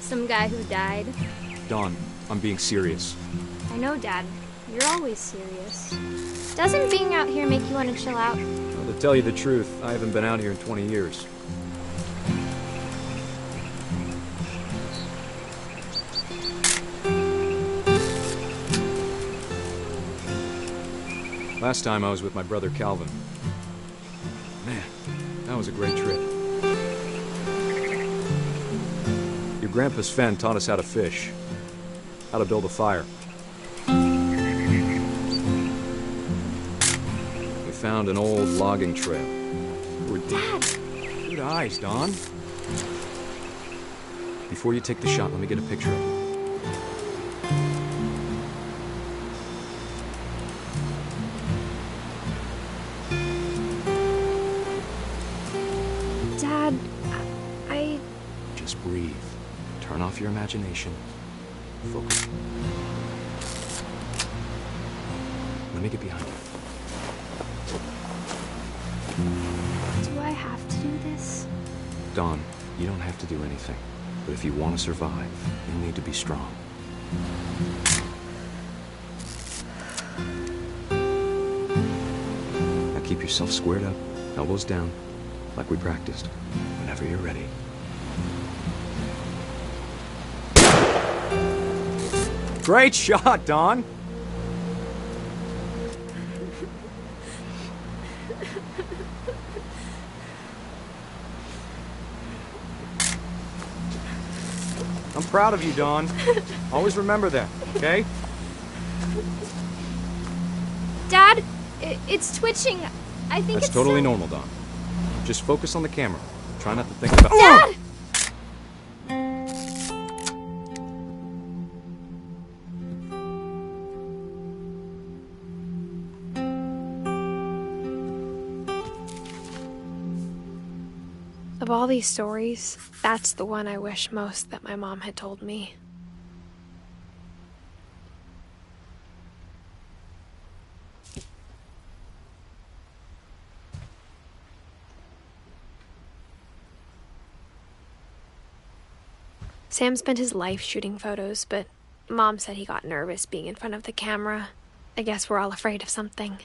Some guy who died. Dawn, I'm being serious. I know, Dad. You're always serious. Doesn't being out here make you want to chill out? Well, to tell you the truth, I haven't been out here in 20 years. Last time I was with my brother Calvin. Man, that was a great trip. Your grandpa Sven taught us how to fish, how to build a fire. We found an old logging trail. We're Dad! Good eyes, Dawn. Before you take the shot, let me get a picture of it. Dad, I... Just breathe. Turn off your imagination. Focus. Let me get behind you. Do I have to do this? Dawn, you don't have to do anything. But if you want to survive, you need to be strong. Now keep yourself squared up, elbows down, like we practiced. Whenever you're ready. Great shot, Dawn! I'm proud of you, Dawn. Always remember that, okay? Dad, it's twitching. I think That's it's totally so... normal, Dawn. Just focus on the camera. Try not to think about... Dad! Of all these stories, that's the one I wish most that my mom had told me. Sam spent his life shooting photos, but Mom said he got nervous being in front of the camera. I guess we're all afraid of something.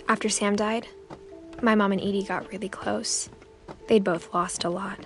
After Sam died, My mom and Edie got really close. They'd both lost a lot.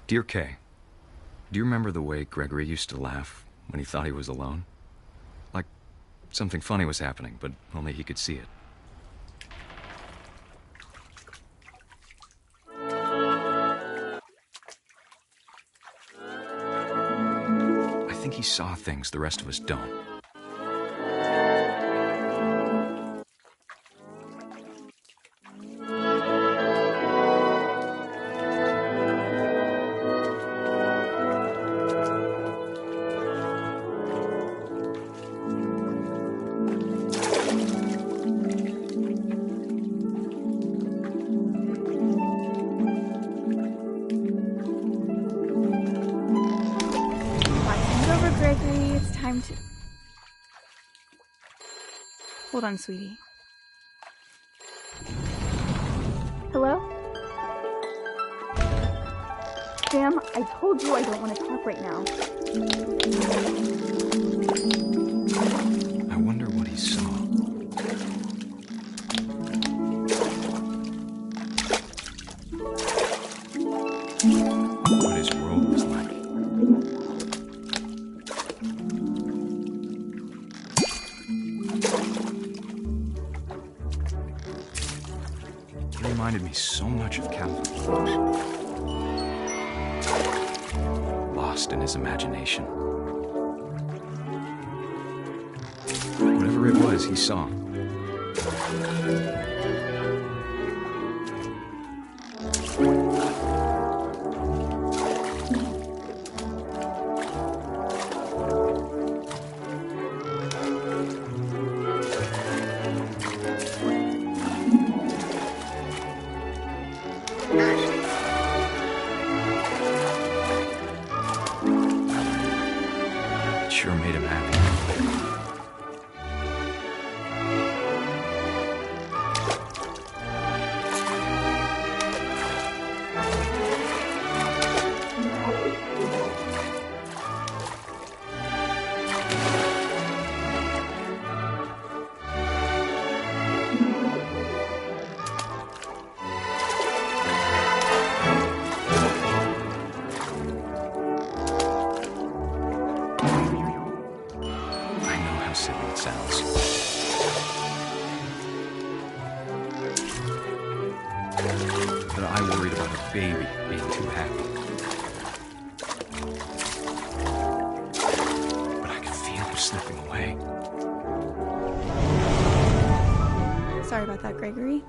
Dear Kay, do you remember the way Gregory used to laugh when he thought he was alone? Like something funny was happening, but only he could see it. I think he saw things the rest of us don't. Hold on, sweetie. Hello? Sam, I told you I don't want to talk right now. I wonder what he saw. What his world was like. He reminded me so much of Calvin. Lost in his imagination. Whatever it was he saw. It sure made him happy. Sounds. But I worried about a baby being too happy. But I could feel him slipping away. Sorry about that, Gregory.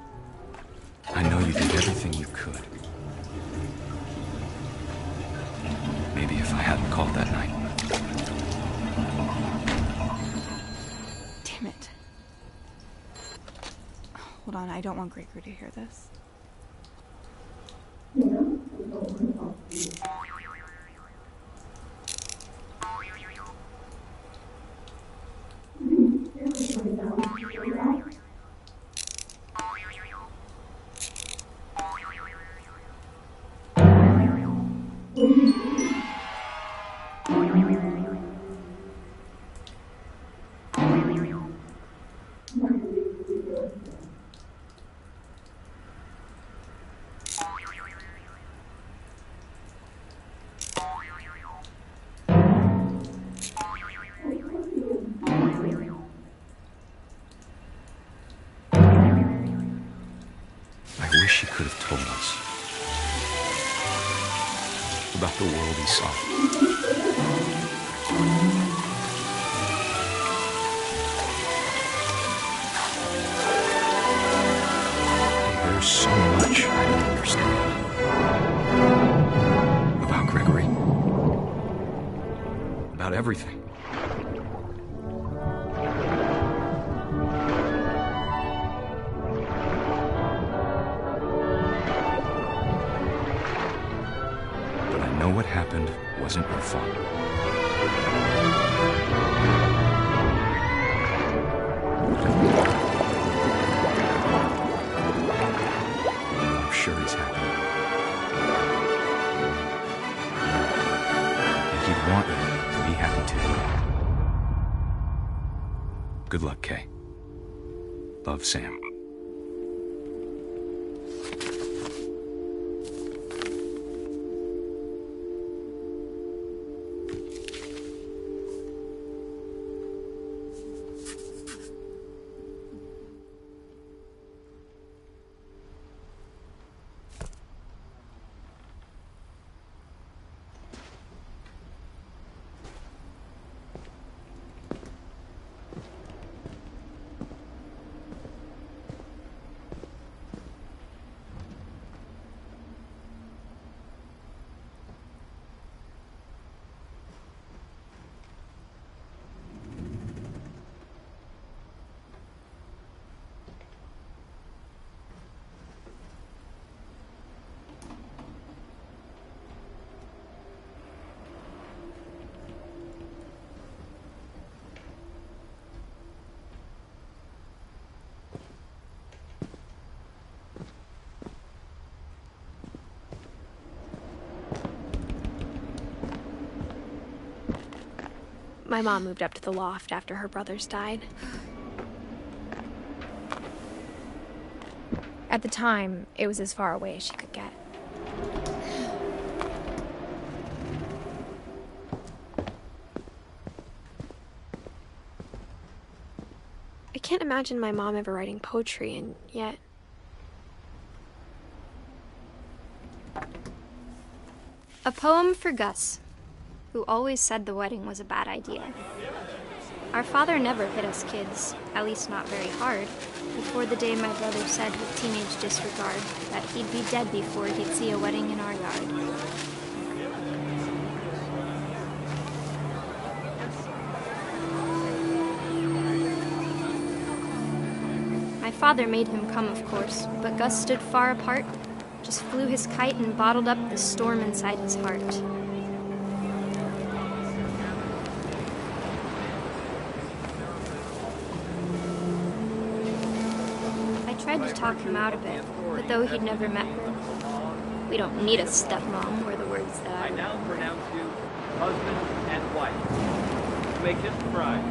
I know you did everything you could. Maybe if I hadn't called that night. Damn it. Hold on, I don't want Gregory to hear this. I wish he could have told us about the world he saw. There's so much I don't understand about Gregory, about everything. What happened wasn't your fault. I'm sure he's happy. And he'd want you to be happy too. Good luck, Kay. Love, Sam. My mom moved up to the loft after her brothers died. At the time, it was as far away as she could get. I can't imagine my mom ever writing poetry, and yet... A poem for Gus, who always said the wedding was a bad idea. Our father never hit us kids, at least not very hard, before the day my brother said with teenage disregard that he'd be dead before he'd see a wedding in our yard. My father made him come, of course, but Gus stood far apart, just flew his kite and bottled up the storm inside his heart. I tried to talk him out of it, but though he'd never met her, we don't need a stepmom, were the words that I now pronounce you husband and wife. You may kiss the bride.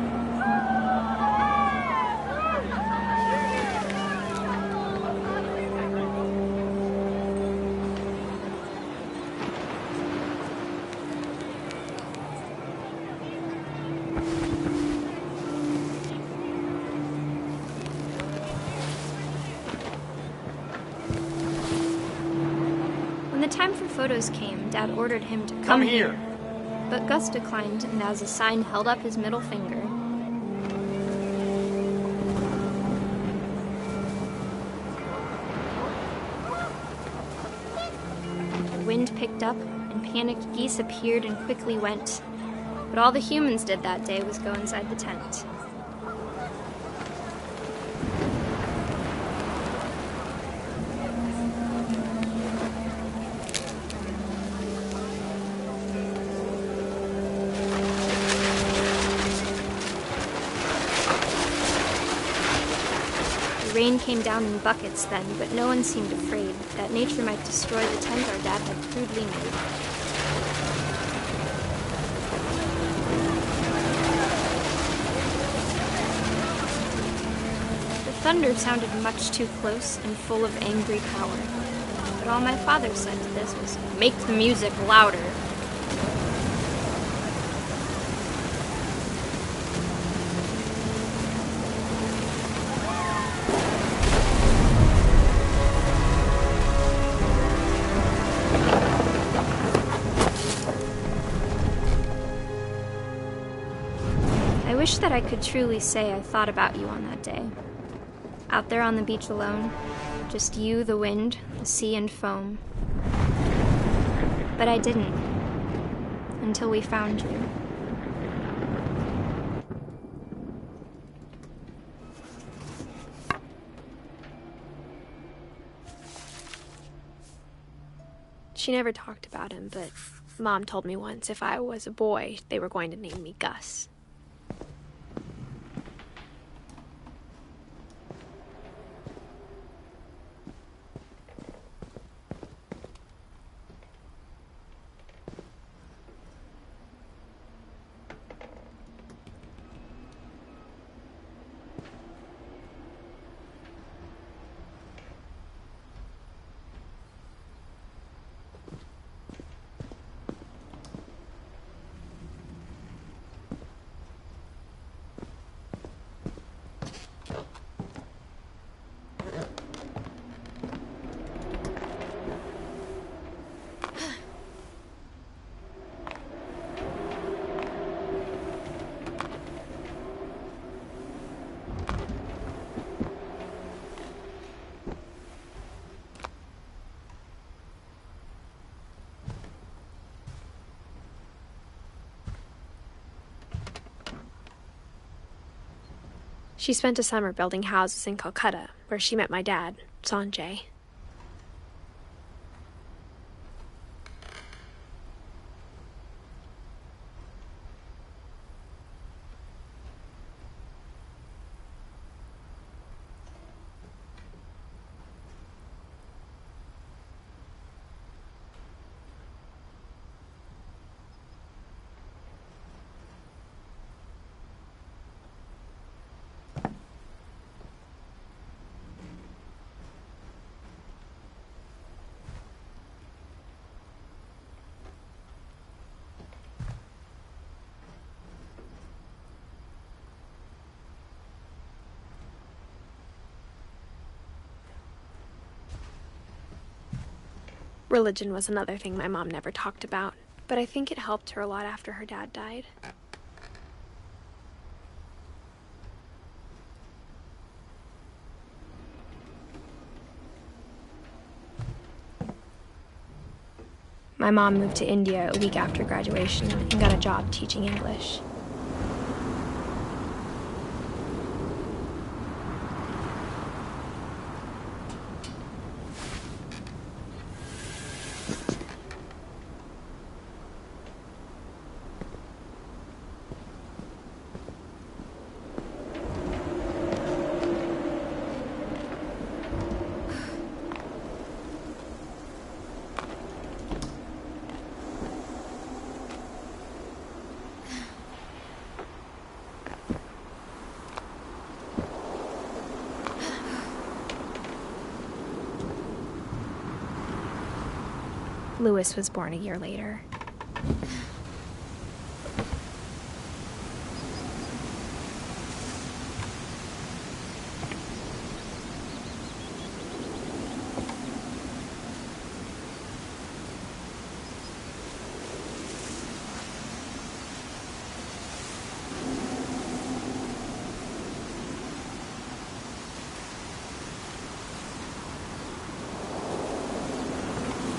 When the time for photos came, Dad ordered him to come here. But Gus declined, and as a sign held up his middle finger. The wind picked up, and panicked geese appeared and quickly went. But all the humans did that day was go inside the tent. The rain came down in buckets then, but no one seemed afraid that nature might destroy the tent our dad had crudely made. The thunder sounded much too close and full of angry power. But all my father said to this was, "Make the music louder." I wish that I could truly say I thought about you on that day. Out there on the beach alone, just you, the wind, the sea, and foam. But I didn't, until we found you. She never talked about him, but Mom told me once if I was a boy, they were going to name me Gus. She spent a summer building houses in Calcutta, where she met my dad, Sanjay. Religion was another thing my mom never talked about, but I think it helped her a lot after her dad died. My mom moved to India a week after graduation and got a job teaching English. Louis was born a year later.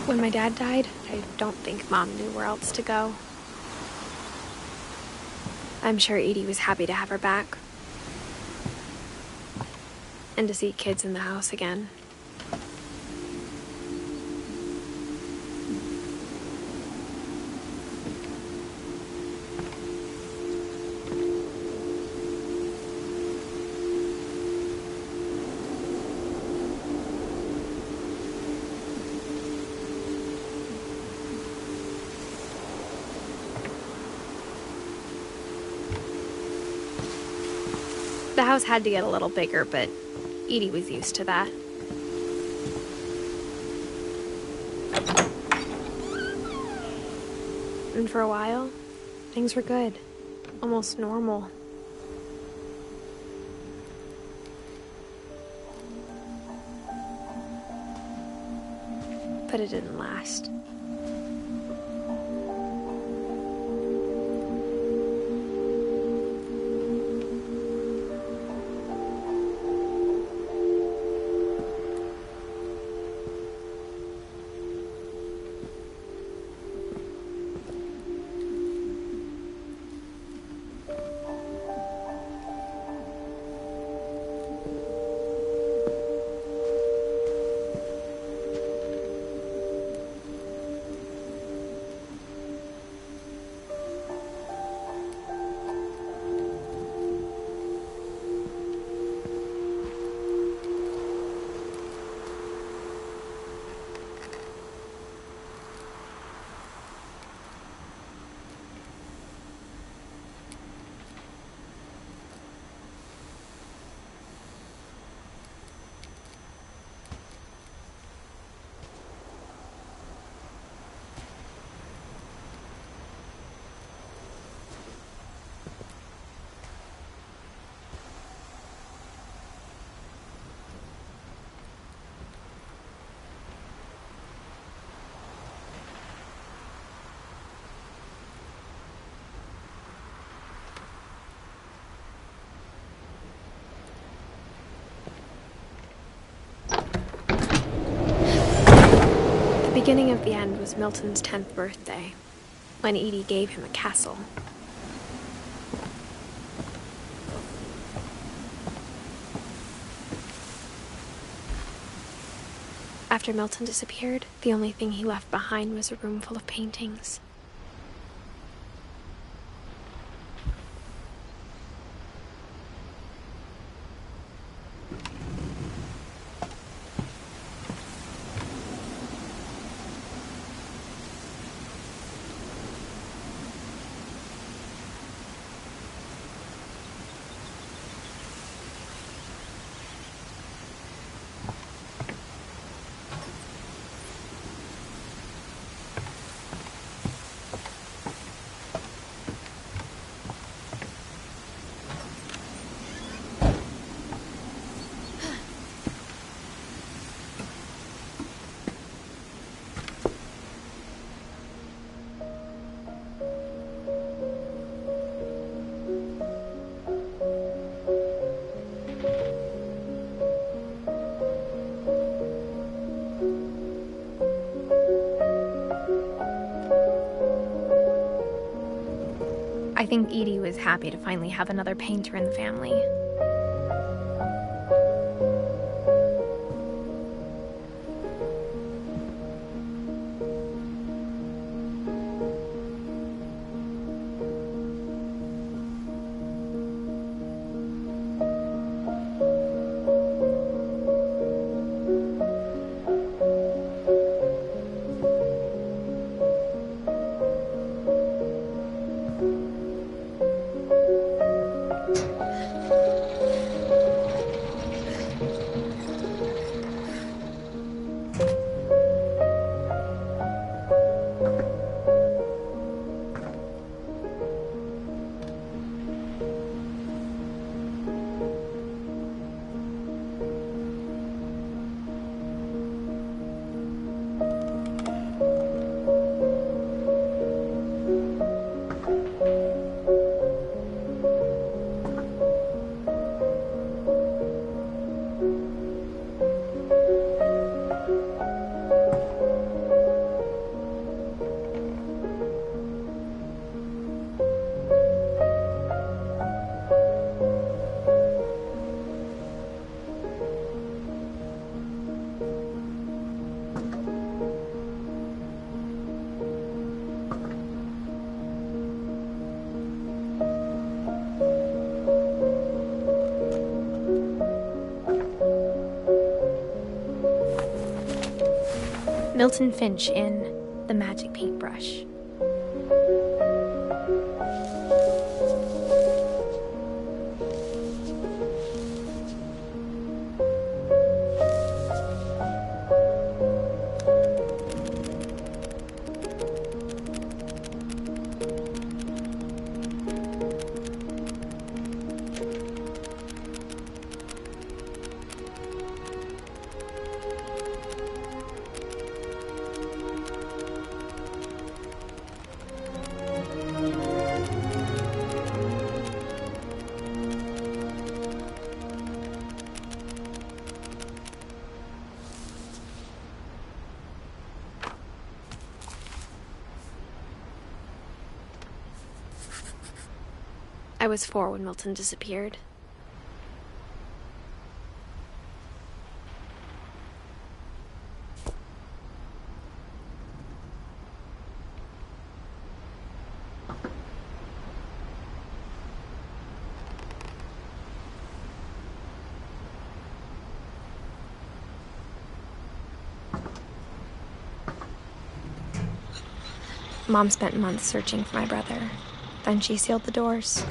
When my dad died, I don't think Mom knew where else to go. I'm sure Edie was happy to have her back. And to see kids in the house again. The house had to get a little bigger, but Edie was used to that. And for a while, things were good. Almost normal. But it didn't last. The beginning of the end was Milton's 10th birthday, when Edie gave him a castle. After Milton disappeared, the only thing he left behind was a room full of paintings. I think Edie was happy to finally have another painter in the family. Milton Finch in The Magic Paintbrush. was 4 when Milton disappeared. Mom spent months searching for my brother. Then she sealed the doors.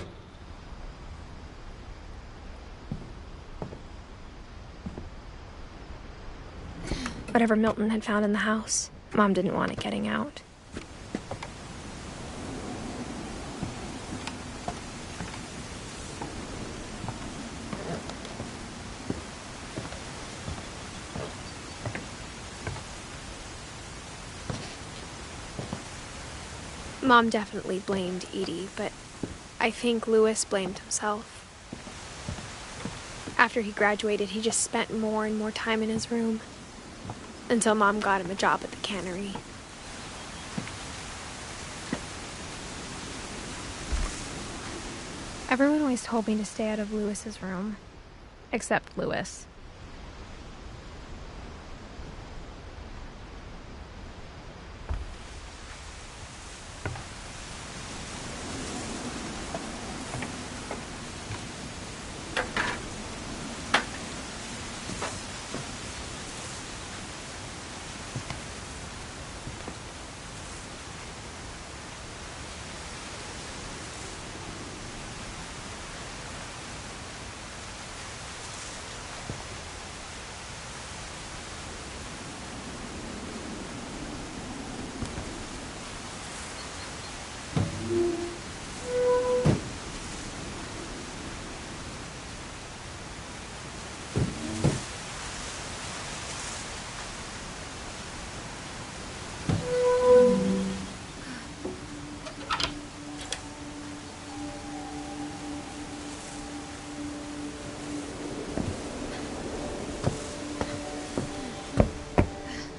Whatever Milton had found in the house, Mom didn't want it getting out. Mom definitely blamed Edie, but I think Louis blamed himself. After he graduated, he just spent more and more time in his room, until Mom got him a job at the cannery. Everyone always told me to stay out of Louis's room, except Louis.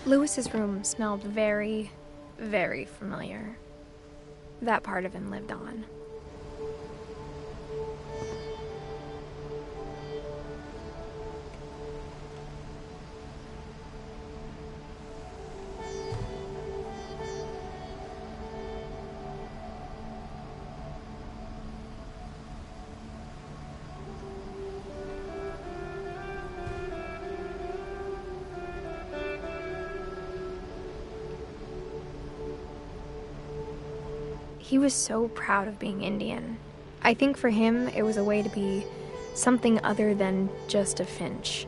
Louis's room smelled very, very familiar. That part of him lived on. He was so proud of being Indian. I think for him, it was a way to be something other than just a Finch.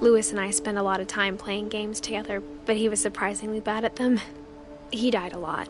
Louis and I spent a lot of time playing games together, but he was surprisingly bad at them. He died a lot.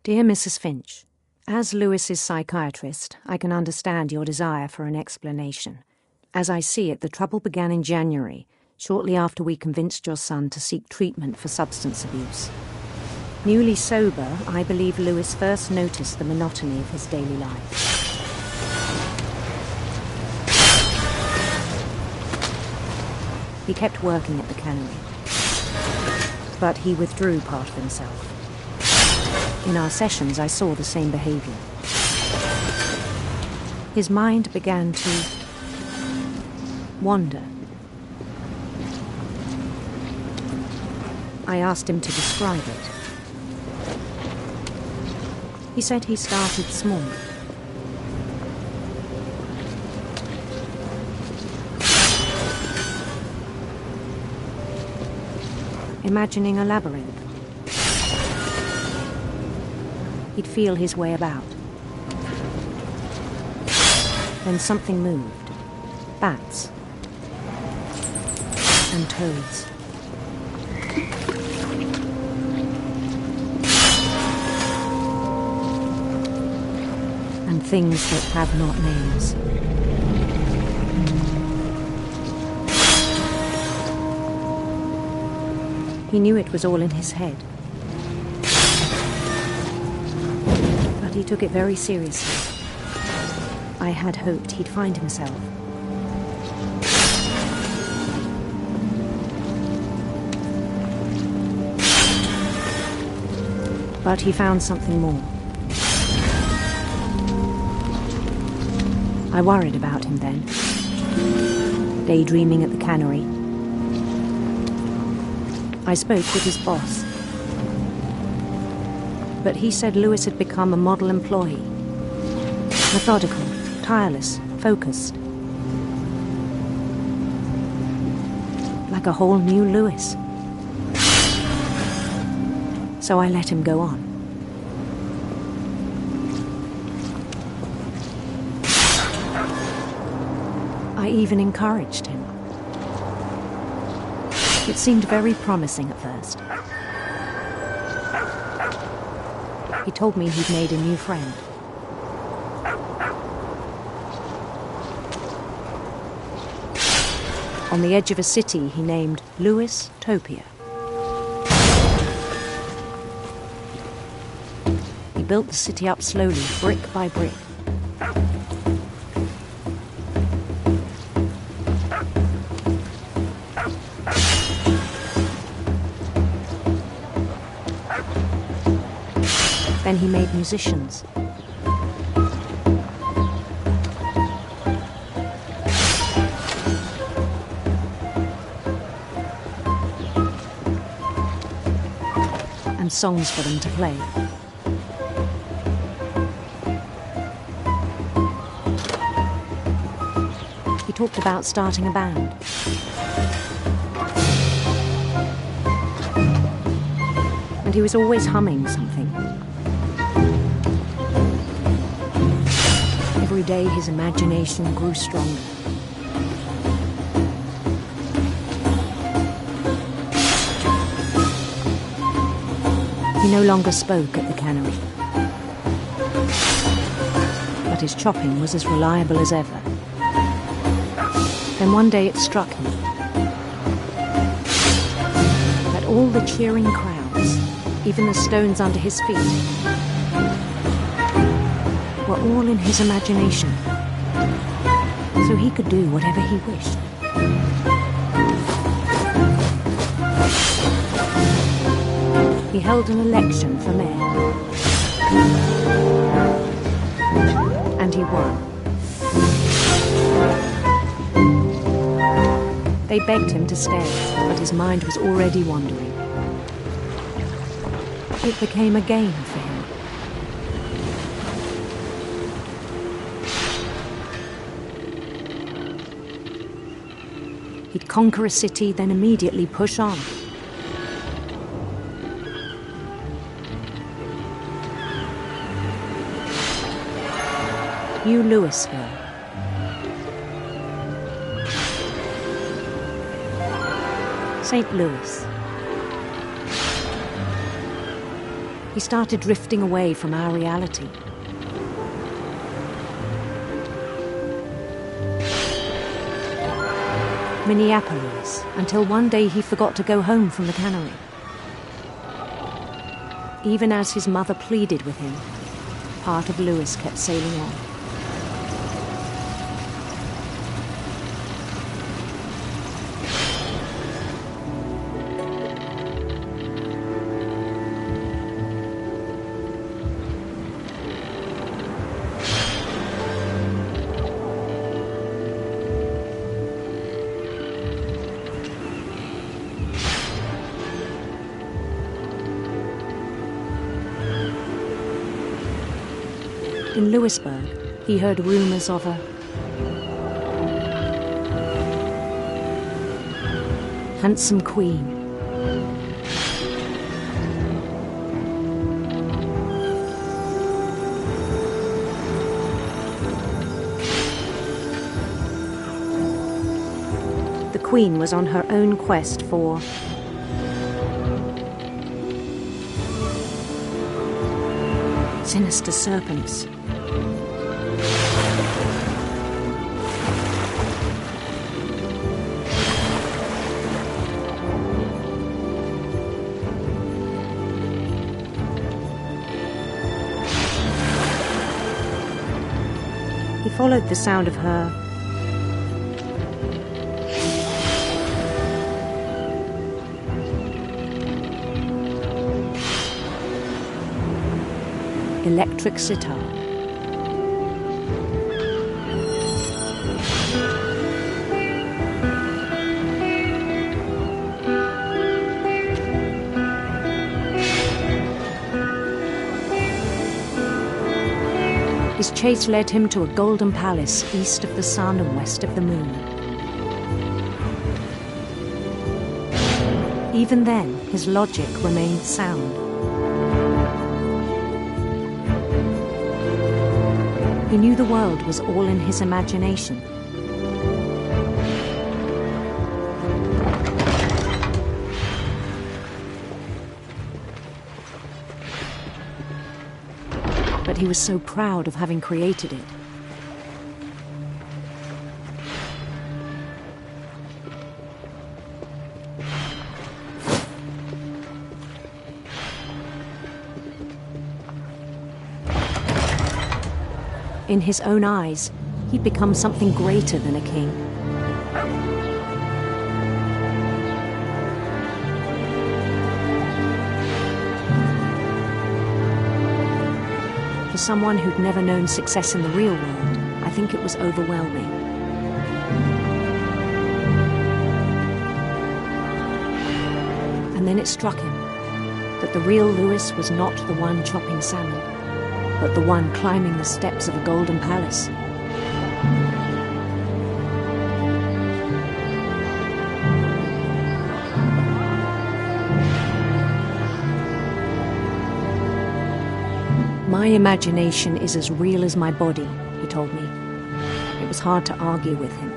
Dear Mrs. Finch, as Lewis's psychiatrist, I can understand your desire for an explanation. As I see it, the trouble began in January, shortly after we convinced your son to seek treatment for substance abuse. Newly sober, I believe Lewis first noticed the monotony of his daily life. He kept working at the cannery, but he withdrew part of himself. In our sessions, I saw the same behavior. His mind began to wander. I asked him to describe it. He said he started small. Imagining a labyrinth. He'd feel his way about. Then something moved. Bats. And toads. And things that have not names. He knew it was all in his head. But he took it very seriously. I had hoped he'd find himself. But he found something more. I worried about him then, daydreaming at the cannery. I spoke with his boss. But he said Lewis had become a model employee. Methodical, tireless, focused. Like a whole new Lewis. So I let him go on. I even encouraged him. It seemed very promising at first. He told me he'd made a new friend. On the edge of a city he named Lewis Topia. He built the city up slowly, brick by brick. Then he made musicians. And songs for them to play. He talked about starting a band. And he was always humming something. Every day his imagination grew stronger. He no longer spoke at the cannery. But his chopping was as reliable as ever. Then one day it struck him that all the cheering crowds, even the stones under his feet, were all in his imagination, so he could do whatever he wished. He held an election for mayor, and he won. They begged him to stay, but his mind was already wandering. It became a game for him. He'd conquer a city, then immediately push on. New Louisville. St. Louis. He started drifting away from our reality. Minneapolis, until one day he forgot to go home from the cannery. Even as his mother pleaded with him, part of Lewis kept sailing on. In Louisburg, he heard rumors of a handsome queen. The queen was on her own quest for sinister serpents. He followed the sound of her electric sitar. His chase led him to a golden palace east of the sun and west of the moon. Even then, his logic remained sound. He knew the world was all in his imagination. But he was so proud of having created it. In his own eyes, he'd become something greater than a king. For someone who'd never known success in the real world, I think it was overwhelming. And then it struck him that the real Lewis was not the one chopping salmon, but the one climbing the steps of a golden palace. My imagination is as real as my body, he told me. It was hard to argue with him.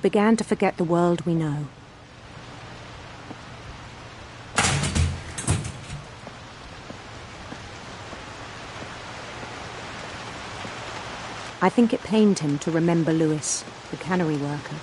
Began to forget the world we know. I think it pained him to remember Lewis, the cannery worker.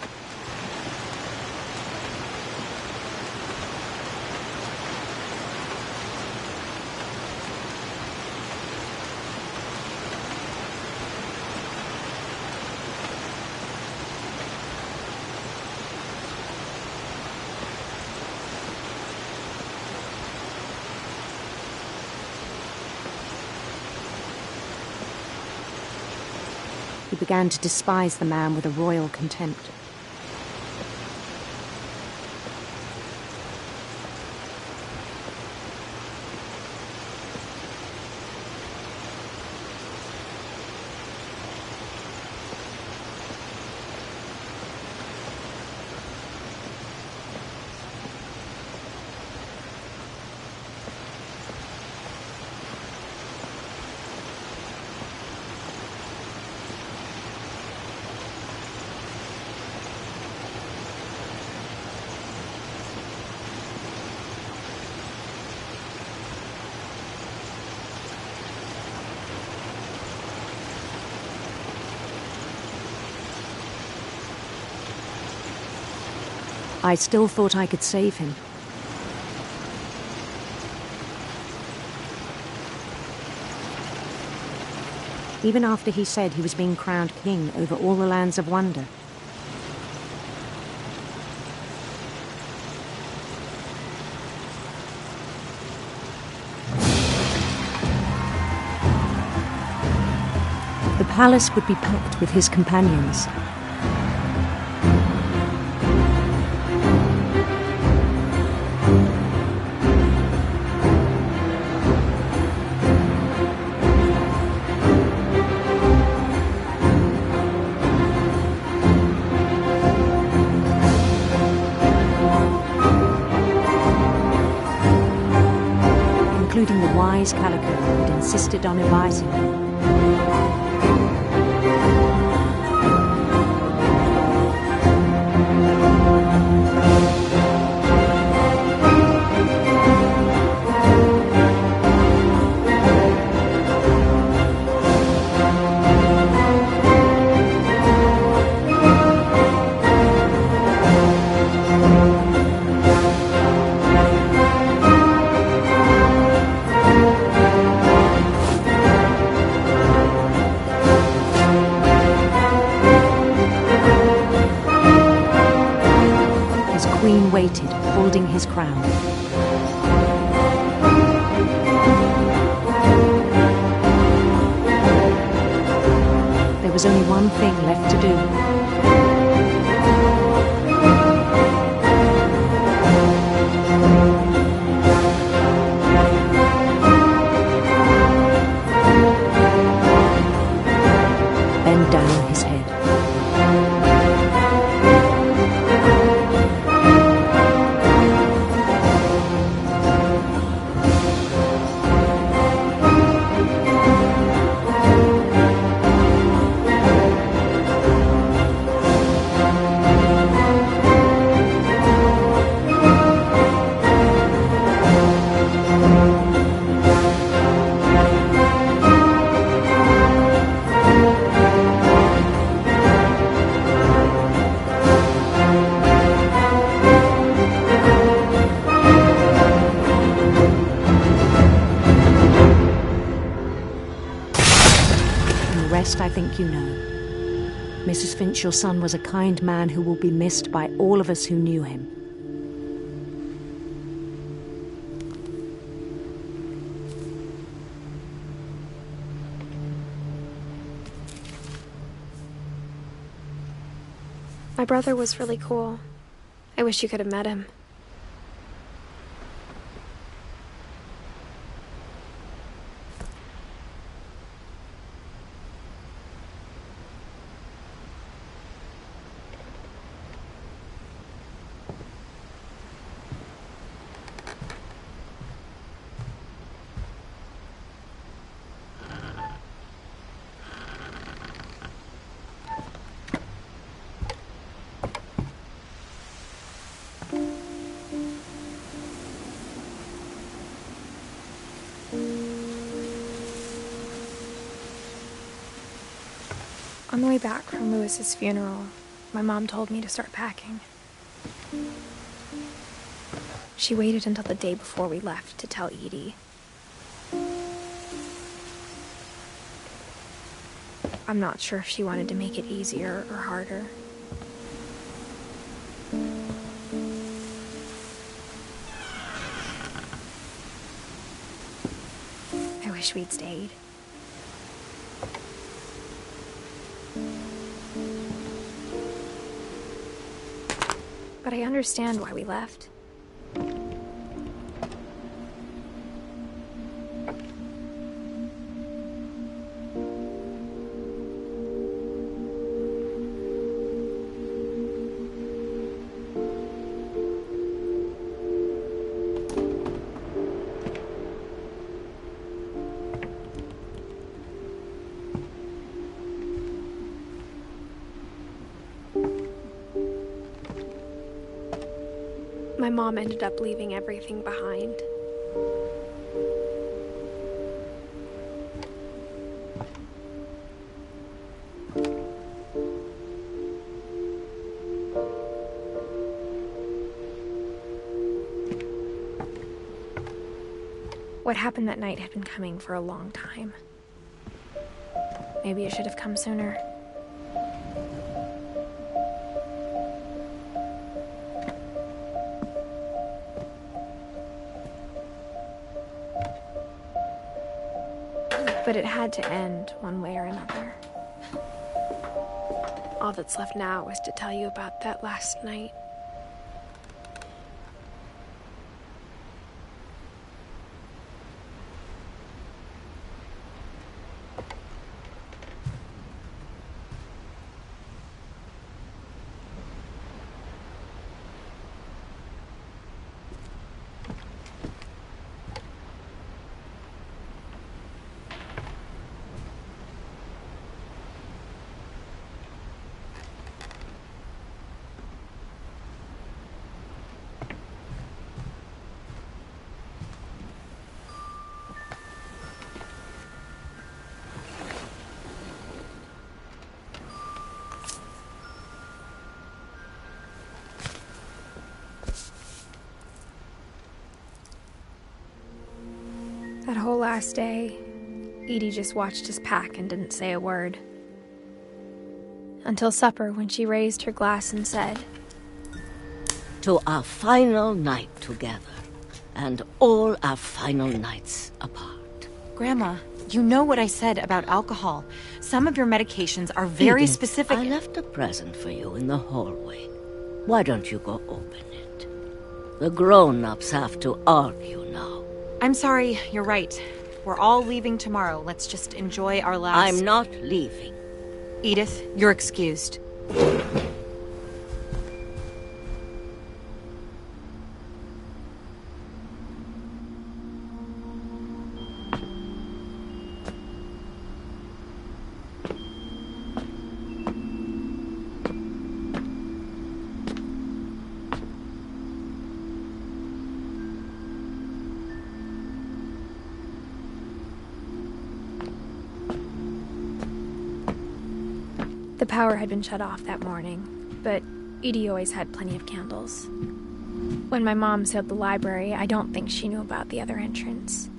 He began to despise the man with a royal contempt. I still thought I could save him. Even after he said he was being crowned king over all the lands of wonder. The palace would be packed with his companions. Including the wise Calico who'd insisted on advising me. Queen waited, holding his crown. There was only one thing left to do. Bend down his head. I think you know. Mrs. Finch, your son was a kind man who will be missed by all of us who knew him. My brother was really cool. I wish you could have met him. On the way back from Lewis's funeral, my mom told me to start packing. She waited until the day before we left to tell Edie. I'm not sure if she wanted to make it easier or harder. I wish we'd stayed. But I understand why we left. My mom ended up leaving everything behind. What happened that night had been coming for a long time. Maybe it should have come sooner. But it had to end one way or another. All that's left now is to tell you about that last night. That whole last day, Edie just watched us pack and didn't say a word. Until supper, when she raised her glass and said, "To our final night together, and all our final nights apart." Grandma, you know what I said about alcohol. Some of your medications are very Edith, specific. I left a present for you in the hallway. Why don't you go open it? The grown-ups have to argue now. I'm sorry, you're right. We're all leaving tomorrow. Let's just enjoy our last... I'm not leaving. Edith, you're excused. The power had been shut off that morning, but Edie always had plenty of candles. When my mom sealed the library, I don't think she knew about the other entrance.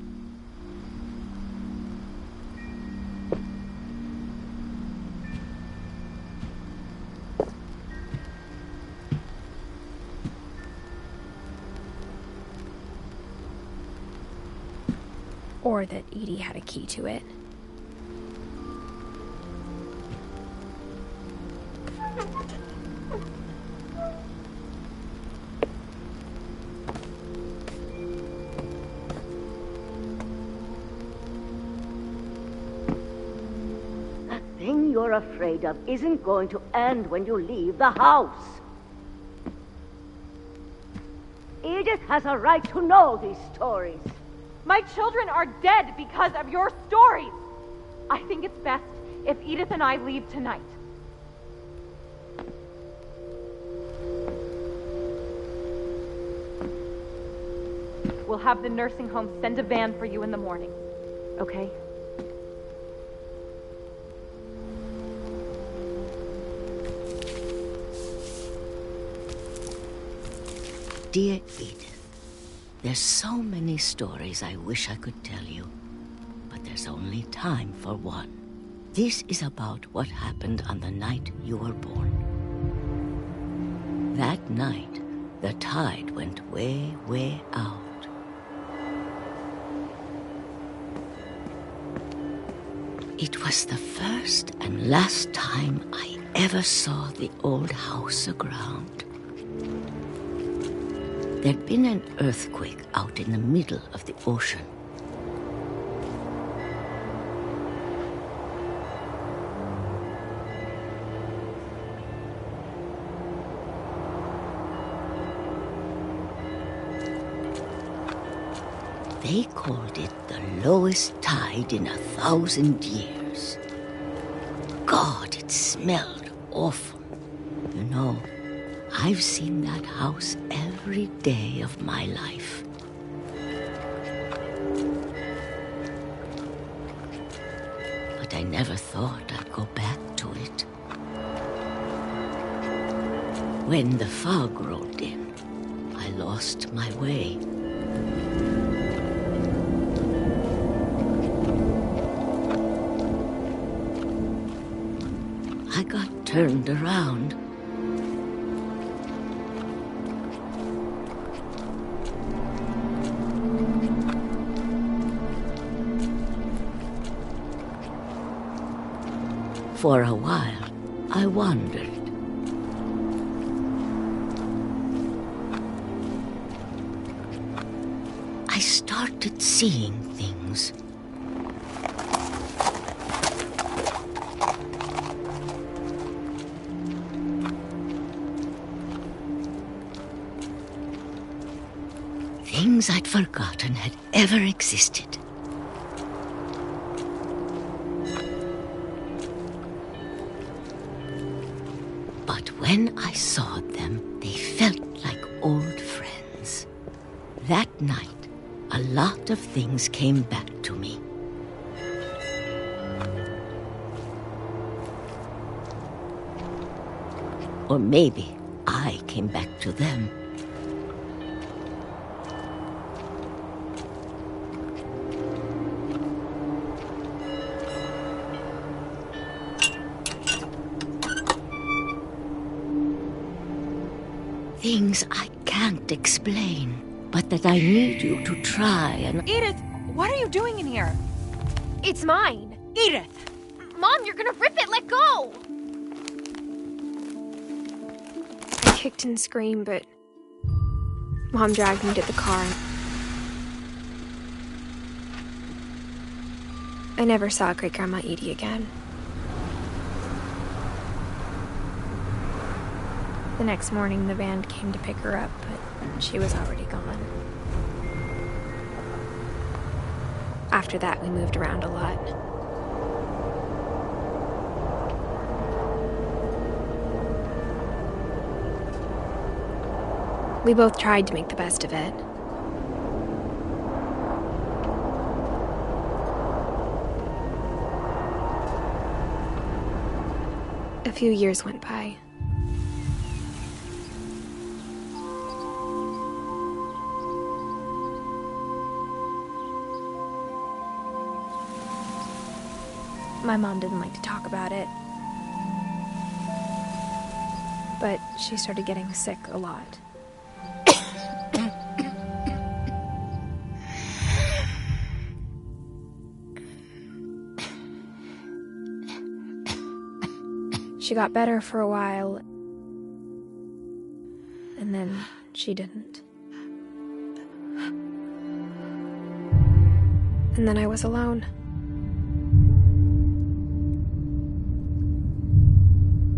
Or that Edie had a key to it. The thing you're afraid of isn't going to end when you leave the house. Edith has a right to know these stories. My children are dead because of your stories. I think it's best if Edith and I leave tonight. We'll have the nursing home send a van for you in the morning, okay? Dear Edith, there's so many stories I wish I could tell you, but there's only time for one. This is about what happened on the night you were born. That night, the tide went way, way out. It was the first and last time I ever saw the old house aground. There'd been an earthquake out in the middle of the ocean. They called it the lowest tide in 1,000 years. God, it smelled awful. You know, I've seen that house every day of my life. But I never thought I'd go back to it. When the fog rolled in, I lost my way. I got turned around. For a while, I wondered. I started seeing things. Things I'd forgotten had ever existed. But when I saw them, they felt like old friends. That night, a lot of things came back to me. Or maybe I came back to them. Things I can't explain, but that I need you to try and... Edith, what are you doing in here? It's mine. Edith! Mom, you're gonna rip it! Let go! I kicked and screamed, but Mom dragged me to the car. I never saw Great-Grandma Edie again. The next morning, the band came to pick her up, but she was already gone. After that, we moved around a lot. We both tried to make the best of it. A few years went by. My mom didn't like to talk about it, but she started getting sick a lot. She got better for a while, and then she didn't. And then I was alone.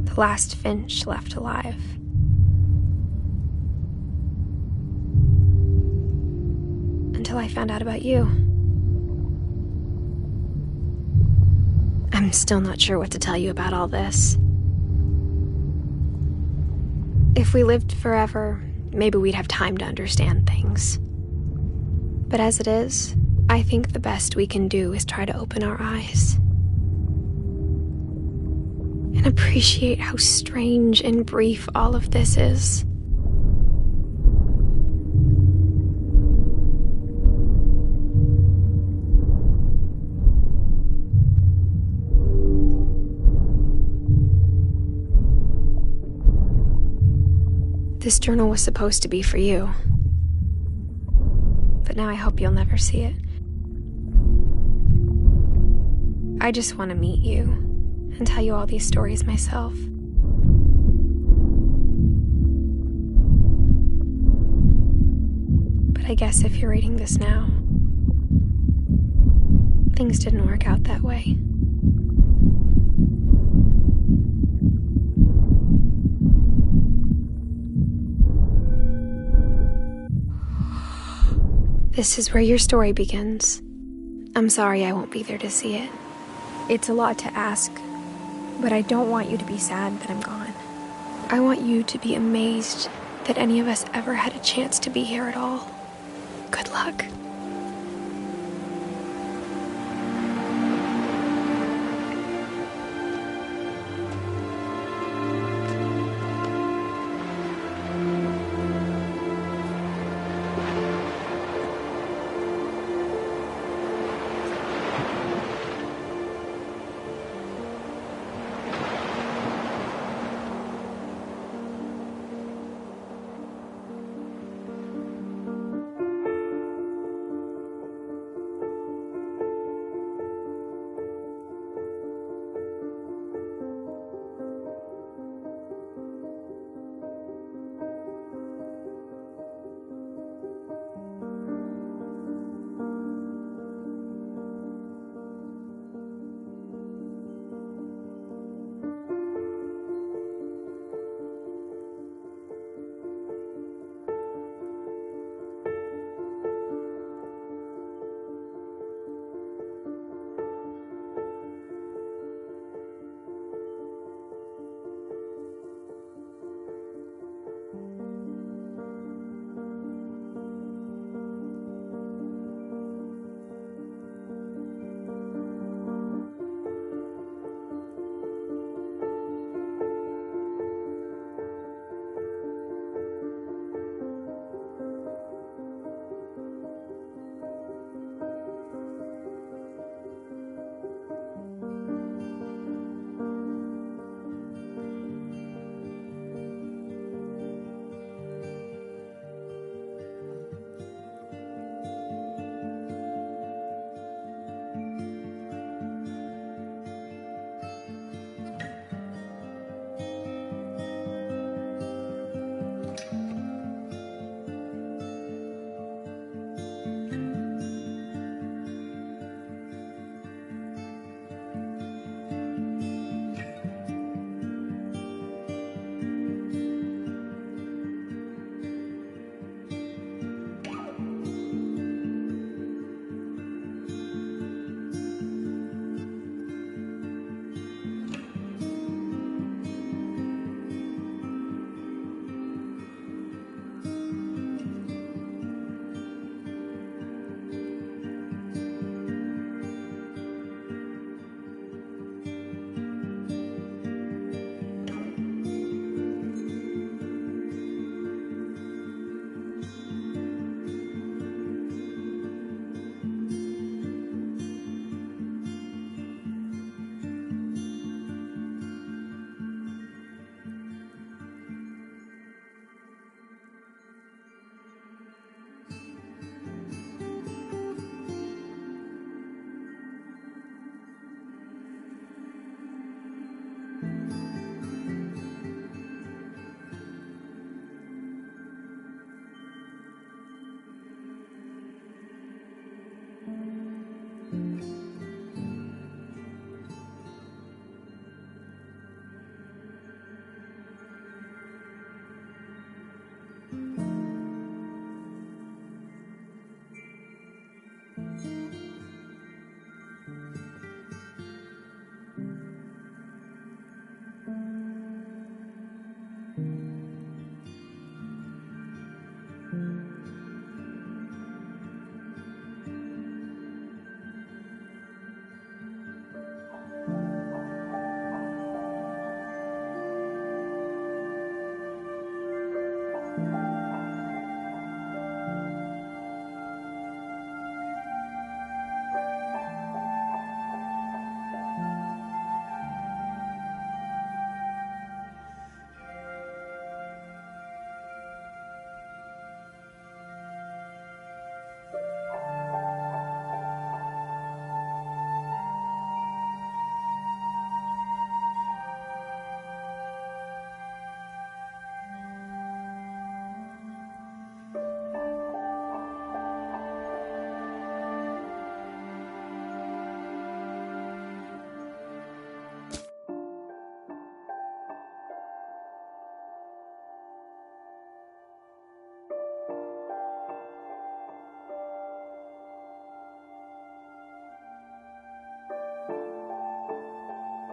The last Finch left alive. Until I found out about you. I'm still not sure what to tell you about all this. If we lived forever, maybe we'd have time to understand things. But as it is, I think the best we can do is try to open our eyes. And appreciate how strange and brief all of this is. This journal was supposed to be for you. But now I hope you'll never see it. I just want to meet you and tell you all these stories myself. But I guess if you're reading this now, things didn't work out that way. This is where your story begins. I'm sorry I won't be there to see it. It's a lot to ask, but I don't want you to be sad that I'm gone. I want you to be amazed that any of us ever had a chance to be here at all. Good luck.